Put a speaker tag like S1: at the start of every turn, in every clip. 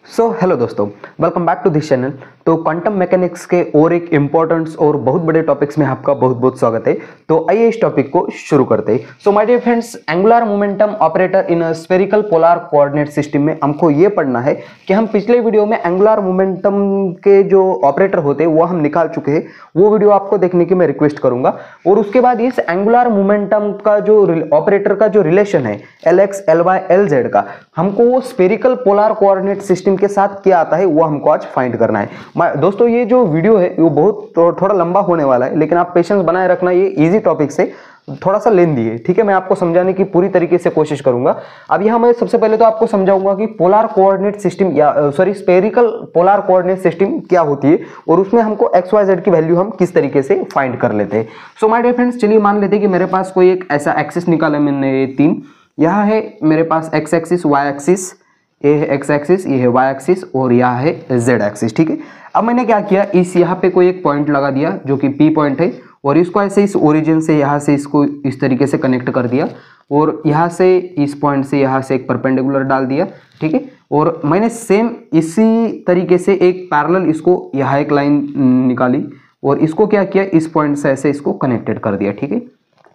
S1: सो hello दोस्तों, welcome back to this channel. तो quantum mechanics के और एक इम्पोर्टेंट और बहुत बड़े टॉपिक्स में आपका बहुत बहुत स्वागत है। तो आइए इस टॉपिक को शुरू करते हैं। So my dear friends, angular momentum operator in a spherical polar coordinate system में हमको ये पढ़ना है कि हम पिछले वीडियो में एंगुलर मोमेंटम के जो ऑपरेटर होते हैं वो हम निकाल चुके हैं। वो वीडियो आपको देखने की मैं रिक्वेस्ट करूंगा। और उसके बाद इस एंगुलर मोमेंटम का जो ऑपरेटर का जो रिलेशन है Lx, Ly, Lz का, हमको वो स्फेरिकल पोलर कोऑर्डिनेट सिस्टम के साथ क्या आता है वो हमको आज फाइंड करना है। दोस्तों ये जो वीडियो है वो बहुत थोड़ा लंबा होने वाला है, लेकिन आप पेशेंस बनाए रखना। ये इजी टॉपिक से थोड़ा सा लेंदी है, ठीक है। मैं आपको समझाने की पूरी तरीके से कोशिश करूंगा। अब यहाँ मैं सबसे पहले तो आपको समझाऊंगा कि पोलर कोऑर्डिनेट सिस्टम या स्फेरिकल पोलर कोऑर्डिनेट सिस्टम क्या होती है और उसमें हमको एक्स वाई जेड की वैल्यू हम किस तरीके से फाइंड कर लेते हैं। सो माय डियर फ्रेंड्स, चलिए मान लेते हैं कि मेरे पास कोई एक ऐसा एक्सिस निकाला मैंने तीन। यहाँ है मेरे पास एक्स एक्सिस, वाई एक्सिस, ये है एक्स एक्सिस, ये है वाई एक्सिस और यह है जेड एक्सिस, ठीक है। अब मैंने क्या किया, इस यहाँ पे कोई एक पॉइंट लगा दिया जो कि पी पॉइंट है और इसको ऐसे इस ओरिजिन से यहाँ से इसको इस तरीके से कनेक्ट कर दिया और यहाँ से इस पॉइंट से यहाँ से एक परपेंडिकुलर डाल दिया, ठीक है। और मैंने सेम इसी तरीके से एक पैरेलल इसको यहाँ एक लाइन निकाली और इसको क्या किया, इस पॉइंट से ऐसे इसको कनेक्टेड कर दिया, ठीक है।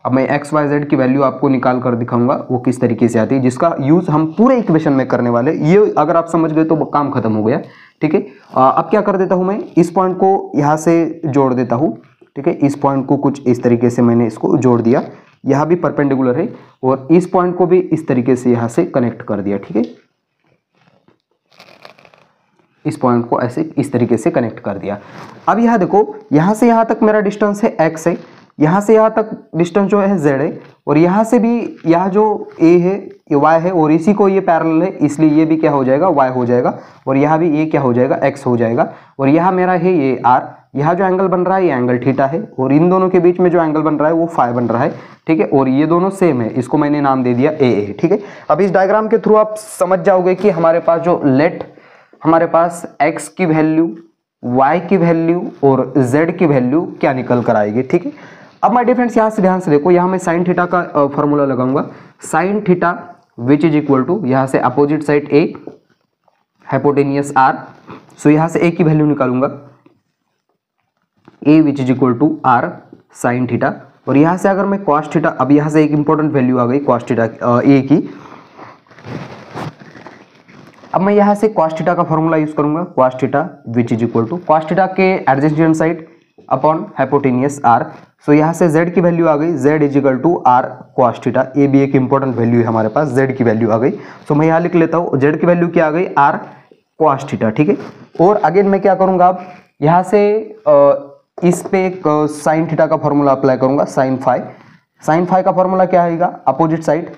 S1: अब मैं एक्स वाई जेड की वैल्यू आपको निकाल कर दिखाऊंगा वो किस तरीके से आती है, जिसका यूज हम पूरे इक्वेशन में करने वाले। ये अगर आप समझ गए तो काम खत्म हो गया, ठीक है। अब क्या कर देता हूं मैं, इस पॉइंट को यहाँ से जोड़ देता हूं, ठीक है। इस पॉइंट को कुछ इस तरीके से मैंने इसको जोड़ दिया, यहाँ भी परपेंडिकुलर है और इस पॉइंट को भी इस तरीके से यहाँ से कनेक्ट कर दिया, ठीक है। इस पॉइंट को ऐसे इस तरीके से कनेक्ट कर दिया। अब यहाँ देखो, यहाँ से यहाँ तक मेरा डिस्टेंस है x है, यहाँ से यहाँ तक डिस्टेंस जो है z है और यहाँ से भी यहाँ जो a है ये y है और इसी को ये पैरेलल है, इसलिए ये भी क्या हो जाएगा, y हो जाएगा और यहाँ भी ये क्या हो जाएगा, x हो जाएगा। और यहाँ मेरा है ये r, यहाँ जो एंगल बन रहा है ये एंगल थीटा है और इन दोनों के बीच में जो एंगल बन रहा है वो फाई बन रहा है, ठीक है। और ये दोनों सेम है, इसको मैंने नाम दे दिया AA, ठीक है। अब इस डायग्राम के थ्रू आप समझ जाओगे कि हमारे पास जो हमारे पास x की वैल्यू, y की वैल्यू और z की वैल्यू क्या निकल कर आएगी, ठीक है। अब माय डियर फ्रेंड्स, यहाँ से ध्यान से देखो, यहाँ मैं साइन थीटा का फॉर्मूला लगाऊंगा। Sine theta which is equal to, यहाँ से opposite side a, hypotenuse r। So यहाँ से a की वैल्यू निकालूंगा, a which is equal to r sign theta. और यहाँ से अगर मैं कॉस थीटा, अब यहाँ से एक इंपॉर्टेंट वैल्यू आ गई कॉस थीटा a की। अब मैं यहाँ से cos थीटा का फॉर्मूला यूज करूंगा, cos theta which is equal to cos theta के adjacent side upon hypotenuse r। So यहाँ से z की वैल्यू आ गई, z इज equal to r cos theta. ये भी एक इंपॉर्टेंट वैल्यू है हमारे पास, z की वैल्यू आ गई। सो मैं यहाँ लिख लेता हूँ, z की वैल्यू क्या आ गई, r cos थीटा, ठीक है। और अगेन मैं क्या करूंगा, अब यहाँ से इस पे एक साइन थीटा का फॉर्मूला अप्लाई करूंगा, साइन फाई का फॉर्मूला क्या आएगा, opposite side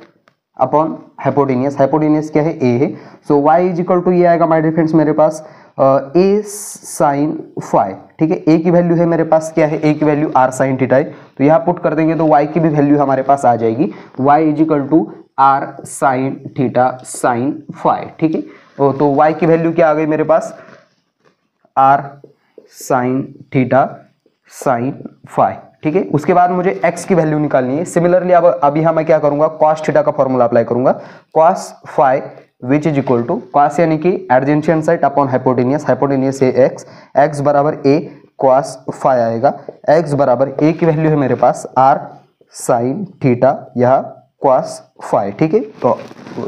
S1: upon hypotenuse. Hypotenuse क्या है, a है। सो y इज इक्वल टू ये आएगा माय डियर फ्रेंड्स मेरे पास a साइन फाई, ठीक है। a की वैल्यू है मेरे पास क्या है, a की वैल्यू r साइन थीटा है, तो यहाँ पुट कर देंगे तो y की भी वैल्यू हमारे पास आ जाएगी, y is equal to r sign theta sine phi, ठीक है। तो y की वैल्यू क्या आ गई मेरे पास, r sign theta sine phi, ठीक है। उसके बाद मुझे x की वैल्यू निकालनी है। सिमिलरली अब अभी मैं क्या करूंगा, cos थीटा का फॉर्मूला अप्लाई करूंगा, cos phi which is equal to cos यानी कि adjacent side upon hypotenuse, hypotenuse है x बराबर a cos फाई आएगा। x बराबर a की वैल्यू है मेरे पास r साइन थीटा, यह cos फाई, ठीक है। तो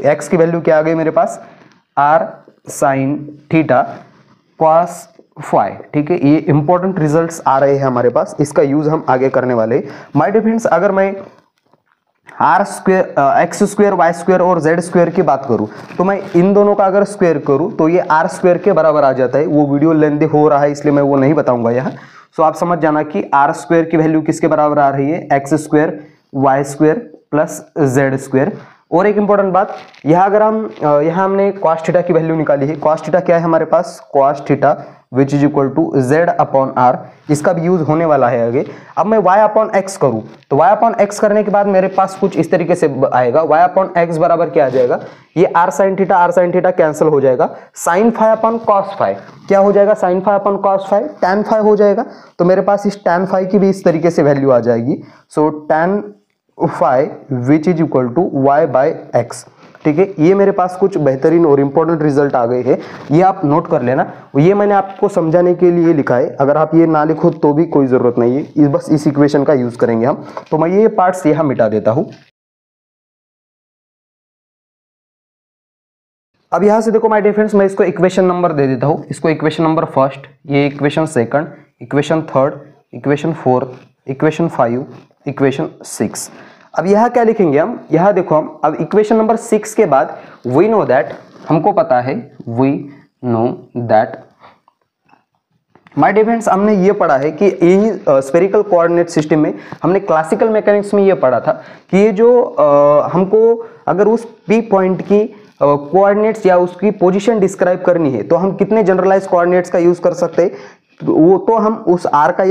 S1: x की वैल्यू क्या आ गई मेरे पास, r sign theta cos phi, ठीक है। ये इंपॉर्टेंट रिजल्ट्स आ रहे हैं हमारे पास, इसका यूज हम आगे करने वाले हैं। माय डियर फ्रेंड्स, अगर मैं R square, X square, Y square और जेड स्क्वेयर की बात करूं तो मैं इन दोनों का अगर स्क्वेयर करूं तो ये आर स्क्वेयर के बराबर आ जाता है। वो वीडियो लेंथी हो रहा है इसलिए मैं वो नहीं बताऊंगा यहाँ। सो आप समझ जाना कि आर स्क्वेयर की वैल्यू किसके बराबर आ रही है, X square Y square plus Z square. और एक इंपॉर्टेंट बात, यहाँ अगर हम यहाँ हमने cos थीटा की वैल्यू निकाली है। cos थीटा क्या है हमारे पास, cos theta which is equal to z upon r, इसका भी यूज होने वाला है आगे। अब मैं y अपॉन एक्स करूँ तो y अपॉन एक्स करने के बाद मेरे पास कुछ इस तरीके से आएगा, y अपॉन एक्स बराबर क्या आ जाएगा, ये r साइन थीटा कैंसिल हो जाएगा, sine phi upon cos phi क्या हो जाएगा, sine phi upon cos phi tan phi हो जाएगा। तो मेरे पास इस टैन फाई की भी इस तरीके से वैल्यू आ जाएगी। So tan phi which is equal to Y by X. ठीक है, ये मेरे पास कुछ बेहतरीन और इंपॉर्टेंट रिजल्ट आ गए हैं, ये आप नोट कर लेना। ये मैंने आपको समझाने के लिए लिखा है, अगर आप ये ना लिखो तो भी कोई ज़रूरत नहीं है, बस इस इक्वेशन का यूज़ करेंगे हम। तो मैं ये पार्ट्स यहाँ मिटा देता हूँ। अब यहाँ से देखो माय डियर फ्रेंड्स, मैं इसको इक्वेशन नंबर दे देता हूँ। इसको इक्वेशन नंबर फर्स्ट, ये equation second, equation third, equation fourth, equation 5, equation 6। अब यहाँ क्या लिखेंगे हम, यहाँ देखो हम अब इक्वेशन नंबर 6 के बाद वी नो दैट, हमको पता है, we know that my dear friends, हमने ये पढ़ा है कि यही स्फेरिकल कोऑर्डिनेट सिस्टम में हमने क्लासिकल मैकेनिक्स में ये पढ़ा था कि ये जो हमको अगर उस पी पॉइंट की कोऑर्डिनेट्स या उसकी पोजीशन डिस्क्राइब करनी है तो हम कितने जनरलाइज कोऑर्डिनेट्स का यूज कर सकते हैं, वो तो हम उस आर का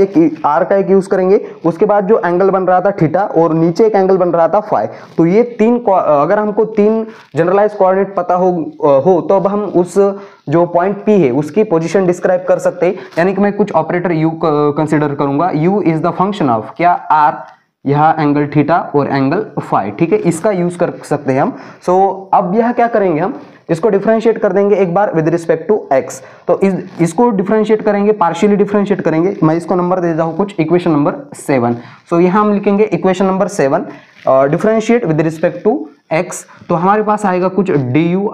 S1: एक यूज करेंगे। उसके बाद जो एंगल बन रहा था थीटा और नीचे एक एंगल बन रहा था फाई, तो ये अगर हमको तीन जनरलाइज कोऑर्डिनेट पता हो तो अब हम उस जो पॉइंट पी है उसकी पोजीशन डिस्क्राइब कर सकते हैं। यानी कि मैं कुछ ऑपरेटर यू कंसिडर करूंगा, you is the function of क्या, आर, यह एंगल थीटा और एंगल फाई। ठीक है, इसका यूज कर सकते हैं हम। सो अब यह क्या करेंगे, हम इसको डिफरेंशिएट कर देंगे एक बार विद रिस्पेक्ट टू एक्स। तो इसको डिफरेंशिएट करेंगे, पार्शियली डिफरेंशिएट करेंगे। मैं इसको नंबर दे देता हूं कुछ, इक्वेशन नंबर 7। सो यहां हम लिखेंगे equation number 7 differentiate with respect to X. तो हमारे पास आएगा कुछ do you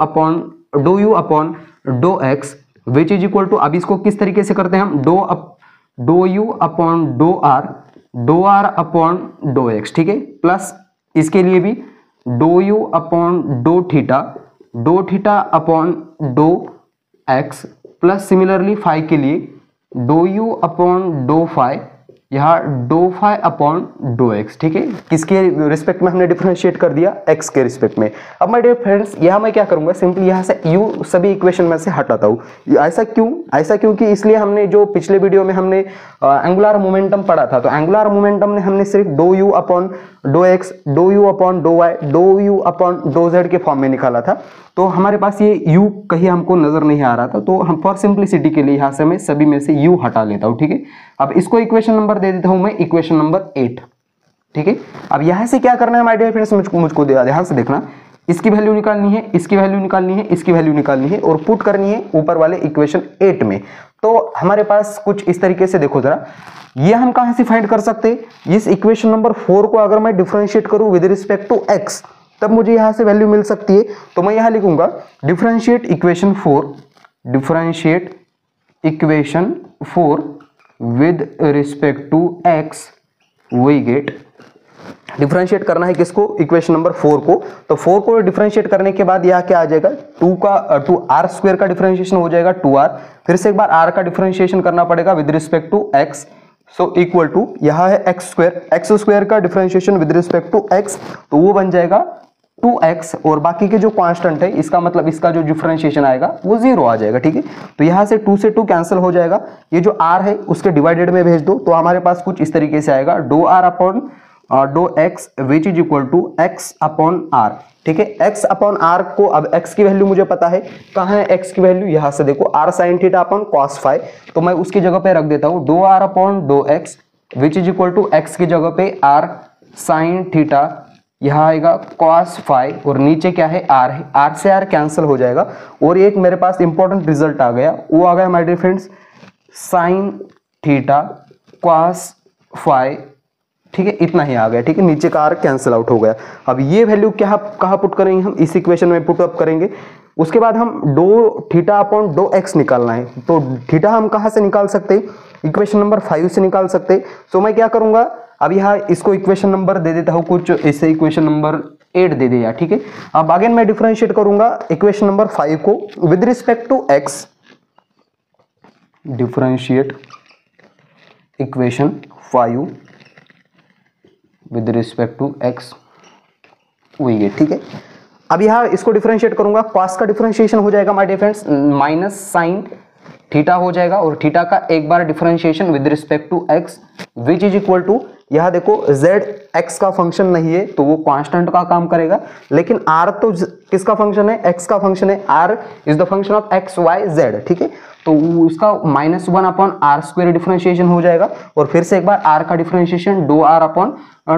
S1: upon dough x which is equal to, अब इसको किस तरीके से करते हैं हम, do you upon do are upon dough X. ठीक है, प्लस इसके लिए भी do you upon dough theta upon dough X, plus similarly phi के लिए do you upon dough phi, यहाँ do phi upon dough X. ठीक है, किसके रिस्पेक्ट में हमने डिफरेंशिएट कर दिया, एक्स के रिस्पेक्ट में। अब माय डियर फ्रेंड्स, यहाँ मैं क्या करूंगा, सिंपली यहाँ से यू सभी इक्वेशन में से हटाता हूँ। ऐसा क्योंकि इसलिए हमने जो पिछले वीडियो में हमने एंगुलर मोमेंटम पढ़ा था, तो एंगुलर मोमेंटम में हमने सिर्फ do you upon dough x, dough you upon dough Y, do you upon dough Z के फॉर्म में निकाला था। तो हमारे पास ये u कहीं हमको नजर नहीं आ रहा था, तो हम फॉर सिंप्लिसिटी के लिए यहाँ से मैं सभी में से u हटा लेता हूँ। ठीक है, अब इसको इक्वेशन नंबर दे देता हूँ मैं, इक्वेशन नंबर 8। ठीक है, अब यहाँ से क्या करना है माय डियर फ्रेंड्स, मुझको ध्यान से देखना, इसकी वैल्यू निकालनी है, इसकी वैल्यू निकालनी है, इसकी वैल्यू निकालनी है और पुट करनी है ऊपर वाले इक्वेशन 8 में। तो हमारे पास कुछ इस तरीके से देखो जरा, ये हम कहाँ से फाइंड कर सकते हैं, इस इक्वेशन नंबर 4 को अगर मैं डिफरेंशिएट करूँ विद रिस्पेक्ट टू एक्स, तब मुझे यहां से वैल्यू मिल सकती है। तो मैं यहां लिखूंगा differentiate equation 4 with respect to X, we get, differentiate करना है किसको, इक्वेशन नंबर 4 को। तो 4 को डिफरेंशिएट करने के बाद यहाँ क्या आ जाएगा, 2 आर स्क्वायर का डिफरेंशिएशन हो जाएगा 2r, फिर से एक बार r का डिफरेंशिएशन करना पड़ेगा with respect to x, so equal to यहाँ है एक्स स्क्वायर का differentiation with respect to x, तो वो बन जाएगा 2x, और बाकी के जो कांस्टेंट है इसका मतलब इसका जो डिफरेंशिएशन आएगा वो 0 आ जाएगा। ठीक है, तो यहाँ से 2 से 2 कैंसिल हो जाएगा, ये जो r है उसके डिवाइडेड में भेज दो, तो हमारे पास कुछ इस तरीके से आएगा do are upon dough x which is equal to X upon R. ठीक है, x अपॉन आर को, अब x की वैल्यू मुझे पता है, कहाँ है x की वैल्यू, यहाँ से देखो r sign theta upon cos phi, तो मैं उसकी जगह पे रख देता हूँ do are upon dough x which is equal to x की जगह पे r साइन थीटा, यहाँ आएगा कॉस फाई, और नीचे क्या है r है, r से r कैंसिल हो जाएगा, और एक मेरे पास इंपॉर्टेंट रिजल्ट आ गया, वो आ गया my dear friends sine theta cos phi. ठीक है, इतना ही आ गया। ठीक है, नीचे का r कैंसिल आउट हो गया। अब ये वैल्यू क्या कहाँ पुट करेंगे, हम इस इक्वेशन में पुट अप करेंगे। उसके बाद हम do theta upon dough x निकालना है, तो थीटा हम कहाँ से निकाल सकते हैं, इक्वेशन नंबर 5 से निकाल सकते हैं। सो मैं क्या करूंगा, अब यहाँ इसको इक्वेशन नंबर दे देता हूँ कुछ, इससे इक्वेशन नंबर 8 दे दिया। ठीक है, अब अगेन मैं डिफरेंशिएट करूंगा इक्वेशन नंबर 5 को with respect to x, differentiate equation 5 with respect to x, वही है। ठीक है, अब यहाँ इसको डिफरेंशिएट करूंगा, कॉस का डिफरेंशिएशन हो जाएगा my dear friends minus sine theta हो जाएगा, और थीटा का एक बार differentiation with respect to X which is equal to, यहाँ देखो z x का फंक्शन नहीं है तो वो कांस्टेंट का काम करेगा, लेकिन r तो किसका फंक्शन है, x का फंक्शन है, r is the function of x y z। ठीक है, तो उसका -1 अपॉन आर स्क्वायर डिफरेंशिएशन हो जाएगा, और फिर से एक बार r का differentiation do r upon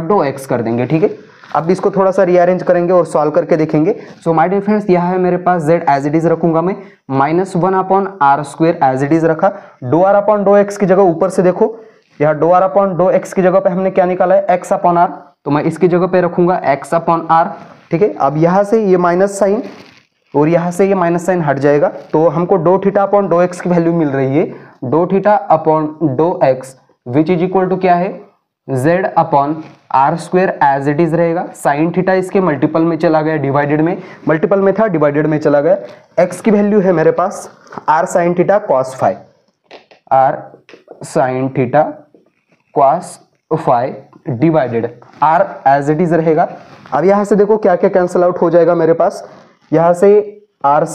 S1: do x कर देंगे। ठीक है, अब इसको थोड़ा सा रीअरेंज करेंगे और सॉल्व करके देखेंगे। सो माय डियर फ्रेंड्स, यह है मेरे पास z एज इट इज रखूंगा मैं, -1/r² एज इट इज रखा। Do are upon dough x की जगह ऊपर से देखो, यह do are upon dough x की जगह पे हमने क्या निकाला है, x/r, तो मैं इसकी जगह पे रखूंगा x/r। ठीक है, अब यहां से ये माइनस साइन और यहां से ये माइनस साइन हट जाएगा, तो हमको do theta upon dough x की वैल्यू मिल रही है, dough theta upon dough x which is equal to क्या है, z upon r² as it is रहेगा। साइन थीटा इसके मल्टीपल में चला गया, डिवाइडेड में, मल्टीपल में था डिवाइडेड में चला गया। x की वैल्यू है मेरे पास r sin theta cos phi, r sin theta cos phi divided r as it is रहेगा। अब यहां से देखो क्या क्या कैंसिल आउट हो जाएगा मेरे पास, यहां से r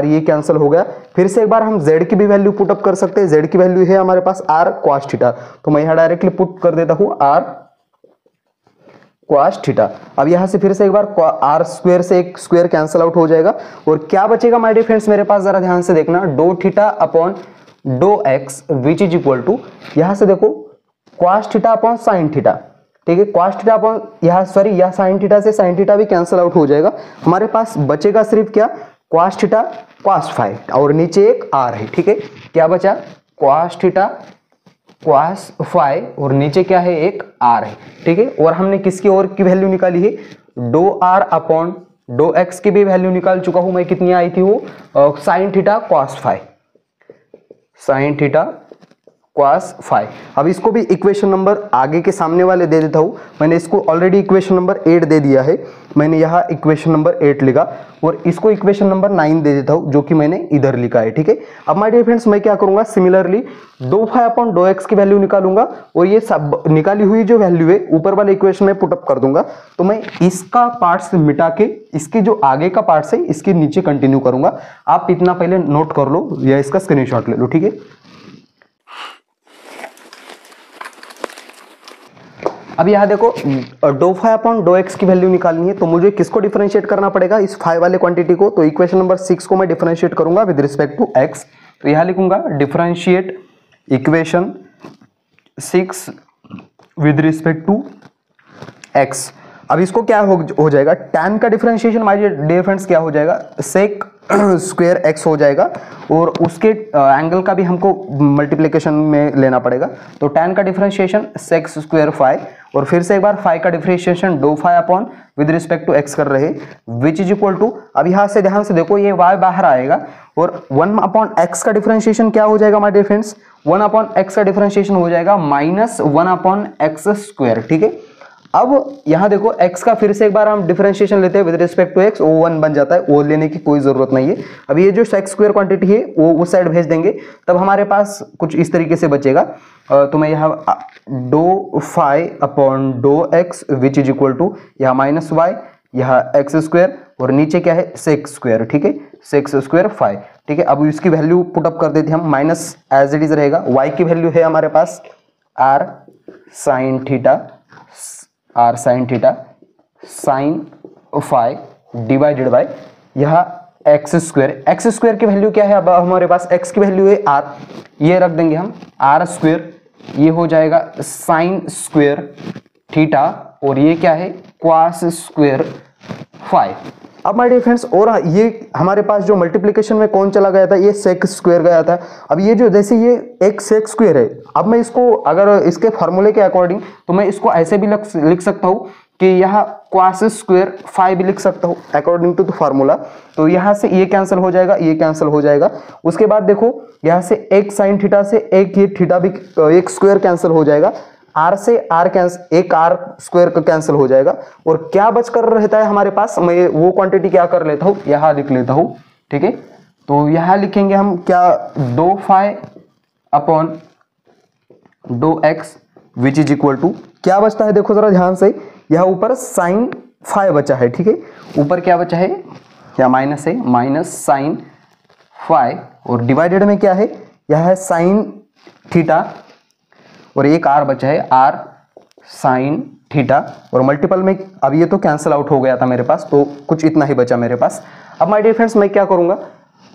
S1: ये कैंसिल हो गया। फिर से एक बार हम z की भी वैल्यू पुट अप कर सकते हैं, z की वैल्यू है हमारे पास r cos थीटा, तो मैं यहां डायरेक्टली पुट कर देता हूं r cos थीटा। अब यहां से फिर से एक बार r² से एक स्क्वायर कैंसिल आउट हो जाएगा और क्या बचेगा माय डियर फ्रेंड्स मेरे पास, जरा ध्यान से देखना, do theta upon dough x which is equal to, यहां से देखो cos theta upon sin theta. ठीक है, cos थीटा अपॉन यह sin थीटा से sin थीटा भी कैंसिल आउट हो जाएगा। हमारे पास बचेगा सिर्फ क्या, cos थीटा cos फाई और नीचे एक r है। ठीक है, क्या बचा, cos थीटा cos फाई और नीचे क्या है, एक r है। ठीक है, और हमने किसकी और की वैल्यू निकाली है, dough r upon do x की भी वैल्यू निकाल चुका हूं मैं, कितनी आई थी वो, sin theta cos phi, sin theta cos phi. अब इसको भी इक्वेशन नंबर आगे के सामने वाले दे देता हूं, मैंने इसको ऑलरेडी इक्वेशन नंबर 8 दे दिया है, मैंने यहाँ इक्वेशन नंबर 8 लिखा और इसको इक्वेशन नंबर 9 दे देता हूं जो कि मैंने इधर लिखा है। ठीक है, अब माय डियर फ्रेंड्स मैं क्या करूंगा, similarly dough phi upon dough x की वैल्यू निकालूंगा और ये सब निकाली हुई जो वैल्यू है ऊपर वाले इक्वेशन में पुट अप कर दूंगा। तो मैं इसका पार्ट मिटा के इसके जो आगे का पार्ट है इसके नीचे कंटिन्यू करूंगा। आप इतना पहले नोट कर लो या इसका स्क्रीनशॉट ले लो। ठीक है, अब यहां देखो do phi upon dough x की वैल्यू निकालनी है, तो मुझे किसको डिफरेंशिएट करना पड़ेगा, इस फाई वाले क्वांटिटी को। तो इक्वेशन नंबर 6 को मैं डिफरेंशिएट करूंगा विद रिस्पेक्ट टू एक्स, तो यहां लिखूंगा differentiate equation 6 with respect to x. अब इसको क्या हो जाएगा, tan का डिफरेंशिएशन माय डियर फ्रेंड्स क्या हो जाएगा, sec स्क्वायर x हो जाएगा और उसके एंगल का भी हमको मल्टीप्लिकेशन में लेना पड़ेगा। तो tan का डिफरेंशिएशन sec स्क्वायर फाई और फिर से एक बार फाई का differentiation do phi upon with respect to x कर रहे विच इज इक्वल टू, अब यहां से ध्यान से देखो ये y बाहर आएगा और 1/x का डिफरेंशिएशन क्या हो जाएगा माय डियर फ्रेंड्स, 1/x का डिफरेंशिएशन हो जाएगा -1/x²। ठीक है, अब यहां देखो x का फिर से एक बार हम डिफरेंशिएशन लेते हैं विद रिस्पेक्ट टू x, वो 1 बन जाता है, वो लेने की कोई जरूरत नहीं है। अब ये जो सेक स्क्वायर क्वांटिटी है वो उस साइड भेज देंगे, तब हमारे पास कुछ इस तरीके से बचेगा। तो मैं यहाँ do phi upon dough x which is equal to यहाँ -y, यहाँ x² और नीचे क्या है सेक स्क्वायर। ठीक है, सेक स्क्वायर फाई। ठीक है, अब इसकी वैल्यू पुट अप कर देते हैं हम, माइनस एज इट इज रहेगा, y की वैल्यू है हमारे पास r sin theta sine phi divided by यहाँ x² की वैल्यू क्या है, अब हमारे पास x की वैल्यू है r, ये रख देंगे हम r², ये हो जाएगा साइन स्क्वायर थीटा और ये क्या है cos स्क्वायर फाई। अब माय डियर फ्रेंड्स, और ये हमारे पास जो मल्टीप्लिकेशन में कौन चला गया था, ये सेक स्क्वायर गया था। अब ये जो जैसे ये एक सेक स्क्वायर है, अब मैं इसको अगर इसके फॉर्मूले के अकॉर्डिंग तो मैं इसको ऐसे भी लिख सकता हूँ कि यहाँ cos स्क्वायर फाई भी लिख सकता हूँ अकॉर्डिंग टू द फार्मूला। तो यहाँ से ये कैंसिल हो जाएगा, ये कैंसिल हो जाएगा। उसके बाद देखो यहाँ से एक साइन थीटा से एक ये थीटा भी एक स्क्वायर कैंसिल हो जाएगा, r से r कैंसिल, एक r स्क्वायर का कैंसिल हो जाएगा और क्या बचकर रहता है हमारे पास, मैं वो क्वांटिटी क्या कर लेता हूँ यहाँ लिख लेता हूँ। ठीक है, तो यहाँ लिखेंगे हम क्या, do phi upon dough x which is equal to क्या बचता है, देखो जरा ध्यान से, यहाँ ऊपर साइन फाई बचा है। ठीक है, ऊपर क्या बचा है, क्या माइनस है, माइनस साइन फाई और डिवाइडेड में क्या है, यह है साइन थीटा और एक r बचा है r साइन थीटा और मल्टीपल में, अब ये तो कैंसिल आउट हो गया था मेरे पास, तो कुछ इतना ही बचा मेरे पास। अब माय डियर फ्रेंड्स मैं क्या करूंगा,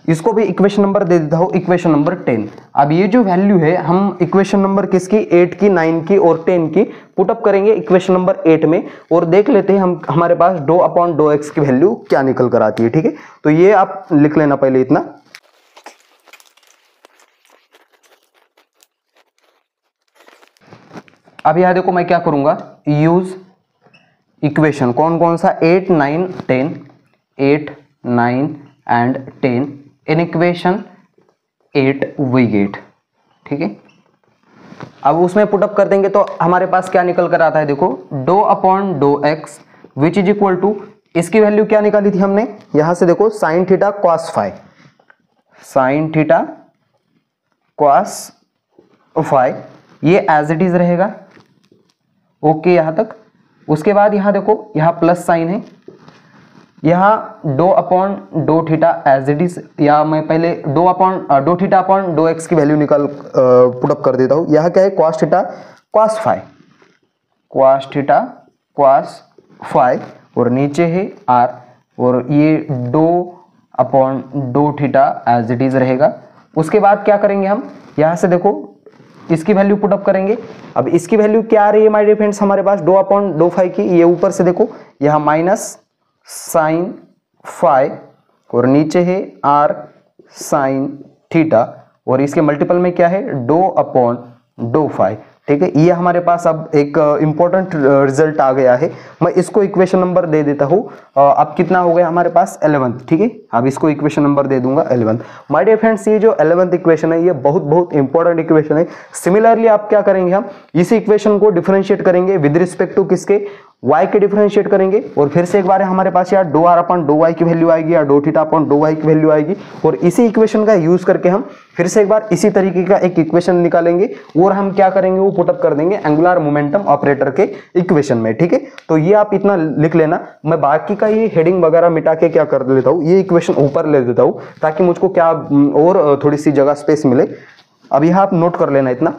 S1: इसको भी इक्वेशन नंबर दे देता हूँ, इक्वेशन नंबर 10। अब ये जो वैल्यू है हम इक्वेशन नंबर किसकी, 8 की, 9 की और 10 की पुटअप करेंगे इक्वेशन नंबर 8 में, और देख लेते हैं हम हमारे पास डो अपॉन डो एक्स की वैल्यू क्या निकल कर आती है। ठीक है, तो ये आप लिख लेना पहले इतना। अब यहां देखो मैं क्या करूंगा, यूज इक्वेशन कौन कौन सा, 8, 9, 10, 8, 9 and 10 in equation 8 we get. ठीक है, अब उसमें पुटअप कर देंगे तो हमारे पास क्या निकल कर आता है, देखो do upon dough x which is equal to, इसकी वैल्यू क्या निकाली थी हमने, यहां से देखो sine theta cos phi, sine theta cos phi, ये एज इट इज रहेगा। ओके यहां तक। उसके बाद यहां देखो यहां प्लस साइन है, यहां do upon dough theta as it is, या मैं पहले do theta upon dough x की वैल्यू निकाल पुटअप कर देता हूं। यहां क्या है, cos theta cos phi, cos theta cos phi, और नीचे है आर, और ये dough upon dough theta as it is रहेगा। उसके बाद क्या करेंगे हम, यहां से देखो इसकी वैल्यू पुटअप करेंगे। अब इसकी वैल्यू क्या आ रही है माय डियर फ्रेंड्स हमारे पास, डो अपॉन डो फाई की, ये ऊपर से देखो यहां माइनस साइन फाई और नीचे है आर साइन थीटा, और इसके मल्टीपल में क्या है, डो अपॉन डो फाई। ठीक है, ये हमारे पास अब एक इंपॉर्टेंट रिजल्ट आ गया है। मैं इसको इक्वेशन नंबर दे देता हूँ। अब कितना हो गया हमारे पास, 11th। ठीक है, अब इसको इक्वेशन नंबर दे दूंगा 11th। माय डियर फ्रेंड्स, ये जो 11th इक्वेशन है ये बहुत बहुत इंपॉर्टेंट इक्वेशन है। सिमिलरली आप क्या करेंगे, हम इस इक्वेशन को डिफरेंशिएट करेंगे विद रिस्पेक्ट टू किसके, y के डिफरेंशिएट करेंगे, और फिर से एक बार हमारे पास यार do are upon dough y की वैल्यू आएगी, या do theta upon dough y की वैल्यू आएगी, और इसी इक्वेशन का यूज करके हम फिर से एक बार इसी तरीके का एक इक्वेशन निकालेंगे, और हम क्या करेंगे, वो पुटअप कर देंगे एंगुलर मोमेंटम ऑपरेटर के इक्वेशन में। ठीक है, तो ये आप इतना लिख लेना। मैं बाकी का ये हेडिंग वगैरह मिटा के क्या कर लेता हूँ, ये इक्वेशन ऊपर ले देता हूँ ताकि मुझको क्या और थोड़ी सी जगह स्पेस मिले। अब यह आप नोट कर लेना इतना।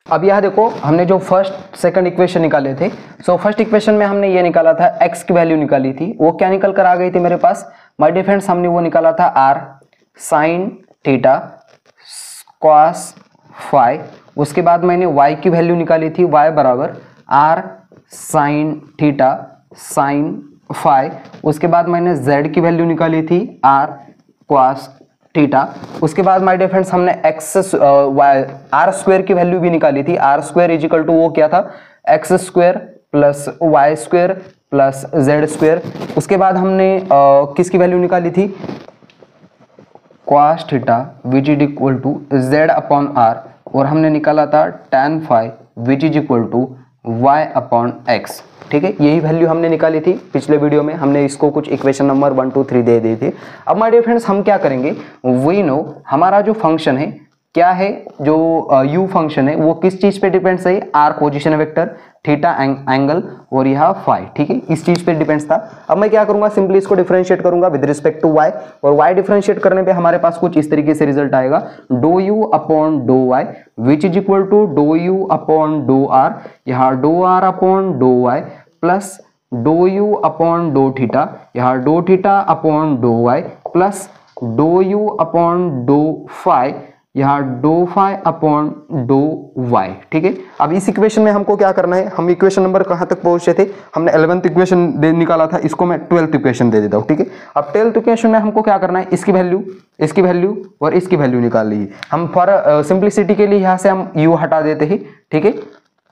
S1: अब यह देखो हमने जो फर्स्ट सेकंड इक्वेशन निकाले थे, सो फर्स्ट इक्वेशन में हमने ये निकाला था, x की वैल्यू निकाली थी, वो क्या निकल कर आ गई थी मेरे पास, माय डियर फ्रेंड्स, हमने वो निकाला था r sign theta cos phi. उसके बाद मैंने y की वैल्यू निकाली थी, y बराबर r sign theta sine phi. उसके बाद मैंने z की वैल्यू निकाली थी, r कॉस थीटा। उसके बाद माय डियर फ्रेंड्स हमने एक्स आर स्क्वायर की वैल्यू भी निकाली थी, r square is equal to वो क्या था, x square plus y square plus z square. उसके बाद हमने किसकी वैल्यू निकाली थी, cos theta which is equal to z upon r, और हमने निकाला था tan phi which is equal to y upon x. ठीक है, यही वैल्यू हमने निकाली थी पिछले वीडियो में, हमने इसको कुछ इक्वेशन नंबर 1, 2, 3 दे दी थी। अब माय डियर फ्रेंड्स हम क्या करेंगे, वी नो हमारा जो फंक्शन है क्या है, जो u फंक्शन है वो किस चीज पे डिपेंड्स है, r position vector, theta angle, और यह फाई। ठीक है, इस चीज पे डिपेंड्स था। अब मैं क्या करूंगा, सिंपली इसको डिफरेंशिएट करूंगा विद रिस्पेक्ट टू y, और y डिफरेंशिएट करने पे हमारे पास कुछ इस तरीके से रिजल्ट आएगा, do u upon dough y which is equal to do u upon dough r, यहाँ do r upon dough y plus do u upon dough theta, यहाँ do theta upon dough y plus do u upon dough phi, यहाँ do phi upon dough Y. ठीक है, अब इस equation में हमको क्या करना है, हम इक्वेशन नंबर कहाँ तक पहुंचे थे, हमने 11th इक्वेशन निकाला था, इसको मैं 12th इक्वेशन दे देता हूँ। ठीक है, अब 12th इक्वेशन में हमको क्या करना है, इसकी वैल्यू और इसकी वैल्यू निकाल ली। हम फॉर सिंप्लिसिटी के लिए यहाँ से हम u हटा देते हैं। ठीक है,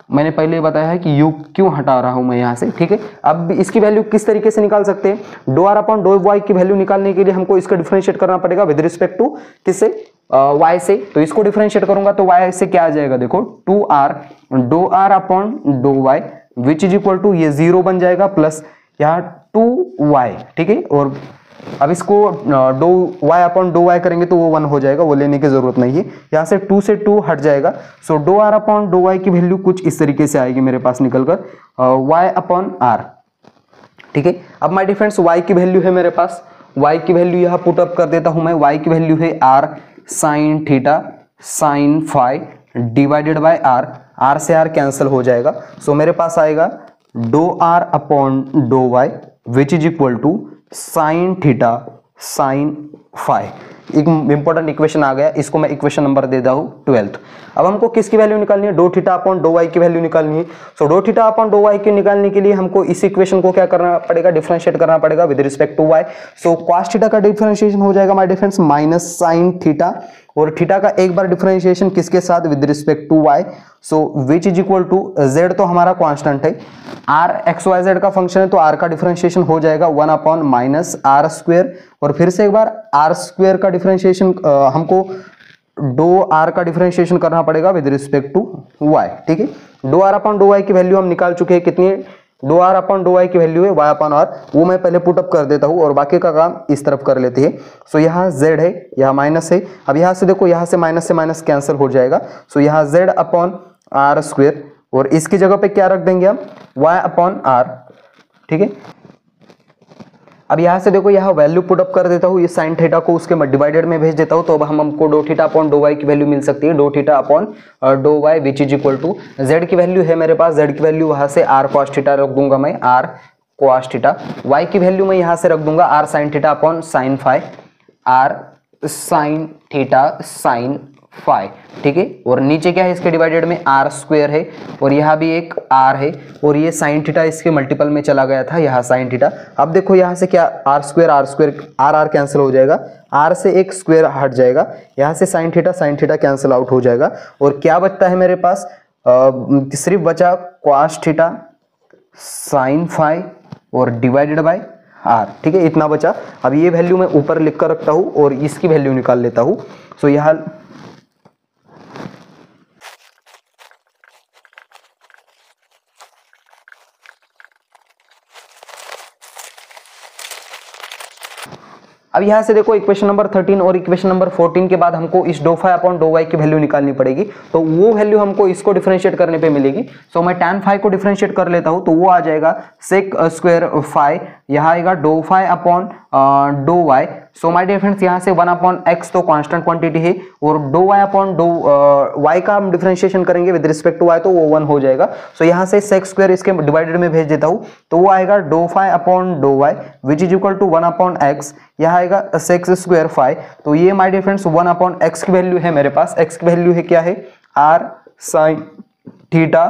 S1: मैंने पहले बताया है कि u क्यों हटा रहा हूं मैं यहाँ से। ठीक है, अब इसकी वैल्यू किस तरीके से निकाल सकते हैं, do are upon dough y की वैल्यू निकालने के लिए हमको इसका डिफरेंशिएट करना पड़ेगा विद रिस्पेक्ट टू किससे, y से। तो इसको डिफरेंशिएट करूंगा तो y से क्या आ जाएगा, देखो 2r do are upon dough Y which is equal to ये 0 बन जाएगा प्लस यहाँ 2y। ठीक है, और अब इसको do y upon dough y करेंगे तो वो 1 हो जाएगा, वो लेने की जरूरत नहीं है, यहाँ से 2 से 2 हट जाएगा। So dough r upon dough y की वैल्यू कुछ इस तरीके से आएगी मेरे पास निकलकर y अपॉन r। ठीक है, अब माय डियर फ्रेंड्स y की वैल्यू है मेरे पास, y की वैल्यू यहाँ पुट अप कर देता हूं मैं, y की वैल्यू है r sign theta sine phi divided by r, r से आर कैंसिल हो जाएगा। सो मेरे पास आएगा do are upon dough Y which is equal to sine theta sine phi. एक इंपॉर्टेंट इक्वेशन आ गया, इसको मैं इक्वेशन नंबर दे रहा हूँ 12th। अब हमको किसकी वैल्यू निकालनी है, dough theta upon dough y की वैल्यू निकालनी है। So do theta upon dough y की निकालने के लिए हमको इस इक्वेशन को क्या करना पड़ेगा, डिफरेंशिएट करना पड़ेगा with respect to y. So cos theta का डिफरेंशिएशन हो जाएगा my difference minus sine theta, और थीटा का एक बार डिफरेंशिएशन किसके साथ, with respect to y. So which is equal to z तो हमारा कांस्टेंट है, आर एक्स वाई जेड का फंक्शन है, तो आर का डिफरेंशिएशन हो जाएगा 1 अपॉन माइनस आर स्क्वायर, और फिर से एक बार आर स्क्वायर का डिफरेंशिएशन हमको डो आर का डिफरेंशिएशन करना पड़ेगा विद रिस्पेक्ट टू वाई। ठीक है, do are upon dough y की वैल्यू हम निकाल चुके हैं, कितनी है, do are upon dough y की वैल्यू है वाई अपॉन आर, वो मैं पहले पुटअप कर देता हूँ और बाकी का काम इस तरफ कर लेते हैं। सो यहाँ z है, यहाँ माइनस है, अब यहाँ से देखो, यहाँ से माइनस कैंसिल हो जाएगा। सो यहाँ z अपॉन आर स्क्वायर, और इसकी जगह पे क्या रख देंगे हम, y अपॉन आर। ठीक है, अब यहाँ से देखो, यहाँ वैल्यू पुटअप कर देता हूँ, ये साइन थीटा को उसके डिवाइडेड में भेज देता हूँ, तो अब हमको do theta upon dough y की वैल्यू मिल सकती है, dough theta upon dough Y which is equal to z की वैल्यू है मेरे पास, जेड की वैल्यू वहां से आर कॉस थीटा रख दूंगा मैं, आर कॉस थीटा, वाई की वैल्यू मैं यहाँ से रख दूंगा r sine theta upon sine phi, r sine theta sine phi. ठीक है, और नीचे क्या है, इसके डिवाइडेड में आर स्क्वायर है, और यहाँ भी एक आर है, और ये साइन थीटा इसके मल्टीपल में चला गया था, यहाँ साइन थीटा। अब देखो यहाँ से क्या, r square r r cancel हो जाएगा, आर से एक स्क्वायर हट जाएगा, यहाँ से साइन थीटा कैंसिल आउट हो जाएगा, और क्या बचता है मेरे पास, सिर्फ बचा कॉस थीटा साइन फाई और डिवाइडेड बाय आर। ठीक है, इतना बचा। अब ये वैल्यू मैं ऊपर लिख कर रखता हूँ और इसकी वैल्यू निकाल लेता हूँ। सो यहाँ अब यहाँ से देखो, इक्वेशन नंबर 13 और इक्वेशन नंबर 14 के बाद हमको इस do phi upon dough y की वैल्यू निकालनी पड़ेगी, तो वो वैल्यू हमको इसको डिफरेंशिएट करने पे मिलेगी। सो मैं tan फाई को डिफरेंशिएट कर लेता हूँ, तो वो आ जाएगा सेक स्क्वायर फाई, यहाँ आएगा do phi upon dough y. So my dear friends, यहाँ से 1 अपॉन एक्स तो कांस्टेंट क्वांटिटी है, और do y upon dough y का हम डिफरेंशिएशन करेंगे विद रिस्पेक्ट टू वाई, तो वो 1 हो जाएगा। सो यहाँ से सेक स्क्वायर इसके डिवाइडेड में भेज देता हूँ, तो वो आएगा do phi upon dough Y which is equal to 1 upon x, यहाँ आएगा सेक्स स्क्वायर फाई। तो ये my dear friends 1 upon x की वैल्यू है मेरे पास, एक्स की वैल्यू है क्या है, r sine theta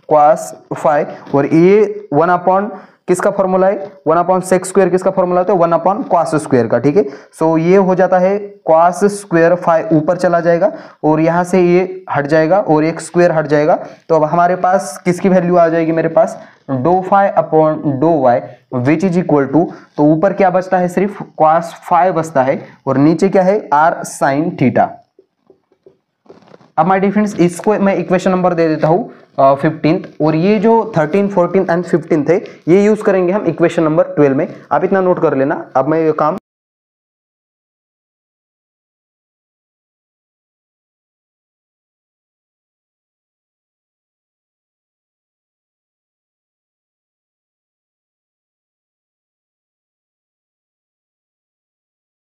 S1: cos phi, और ये 1 अपॉन किसका फॉर्मूला है, 1 अपॉन सेक्स स्क्वायर किसका फॉर्मूला है, 1 अपॉन कॉस स्क्वायर का। ठीक है, सो ये हो जाता है कॉस स्क्वायर फाई, ऊपर चला जाएगा, और यहाँ से ये हट जाएगा और एक स्क्वायर हट जाएगा, तो अब हमारे पास किसकी वैल्यू आ जाएगी, मेरे पास do phi upon dough Y which is equal to, तो ऊपर क्या बचता है, सिर्फ कॉस फाई बचता है, और नीचे क्या है, आर साइन थीटा। अब माय डियर फ्रेंड्स, इसको मैं इक्वेशन नंबर दे देता हूँ 15th, और ये जो 13, 14 एंड 15 है, ये यूज करेंगे हम इक्वेशन नंबर 12 में। आप इतना नोट कर लेना। अब मैं ये काम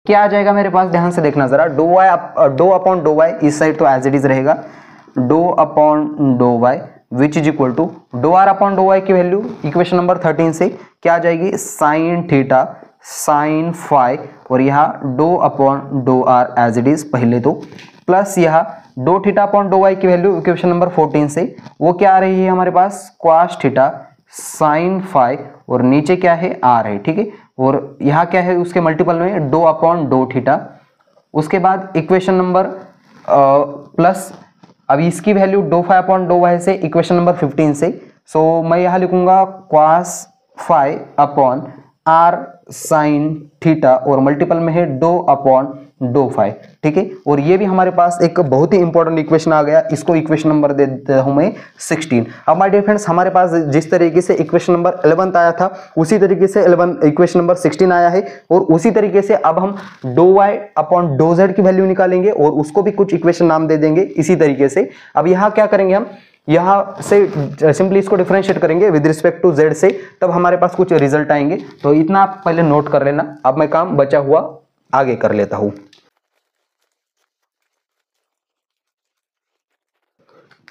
S1: क्या आ जाएगा मेरे पास, ध्यान से देखना जरा, डो अपॉन डो वाई, इस साइड तो एज इट इज रहेगा, do upon dough Y which is equal to do are upon dough y की वैल्यू इक्वेशन नंबर 13 से क्या आ जाएगी, साइन थीटा साइन फाई, और यहाँ do upon do r as it is पहले तो, प्लस यहाँ do theta upon dough y की वैल्यू इक्वेशन नंबर 14 से वो क्या आ रही है हमारे पास, कॉस थीटा साइन फाई, और नीचे क्या है, आर है। ठीक है, और यहाँ क्या है, उसके मल्टीपल में डो अपॉन डो थीटा, उसके बाद इक्वेशन नंबर प्लस, अब इसकी value do phi upon dough y से इक्वेशन नंबर 15 से, सो मैं यहाँ लिखूंगा cos phi upon r sine theta, और मल्टीपल में है डो अपॉन डो फाई। ठीक है, और ये भी हमारे पास एक बहुत ही इंपॉर्टेंट इक्वेशन आ गया, इसको इक्वेशन नंबर दे देता हूं मैं 16। अब माय डियर फ्रेंड्स, हमारे पास जिस तरीके से इक्वेशन नंबर 11 आया था, उसी तरीके से इक्वेशन नंबर 16 आया है, और उसी तरीके से अब हम do y upon do Z की वैल्यू निकालेंगे, और उसको भी कुछ इक्वेशन नाम दे देंगे इसी तरीके से। अब यहाँ क्या करेंगे, हम यहाँ से सिंपली इसको डिफरेंशिएट करेंगे विद रिस्पेक्ट टू जेड से, तब हमारे पास कुछ रिजल्ट आएंगे। तो इतना आप पहले नोट कर लेना। अब मैं काम बचा हुआ आगे कर लेता हूं।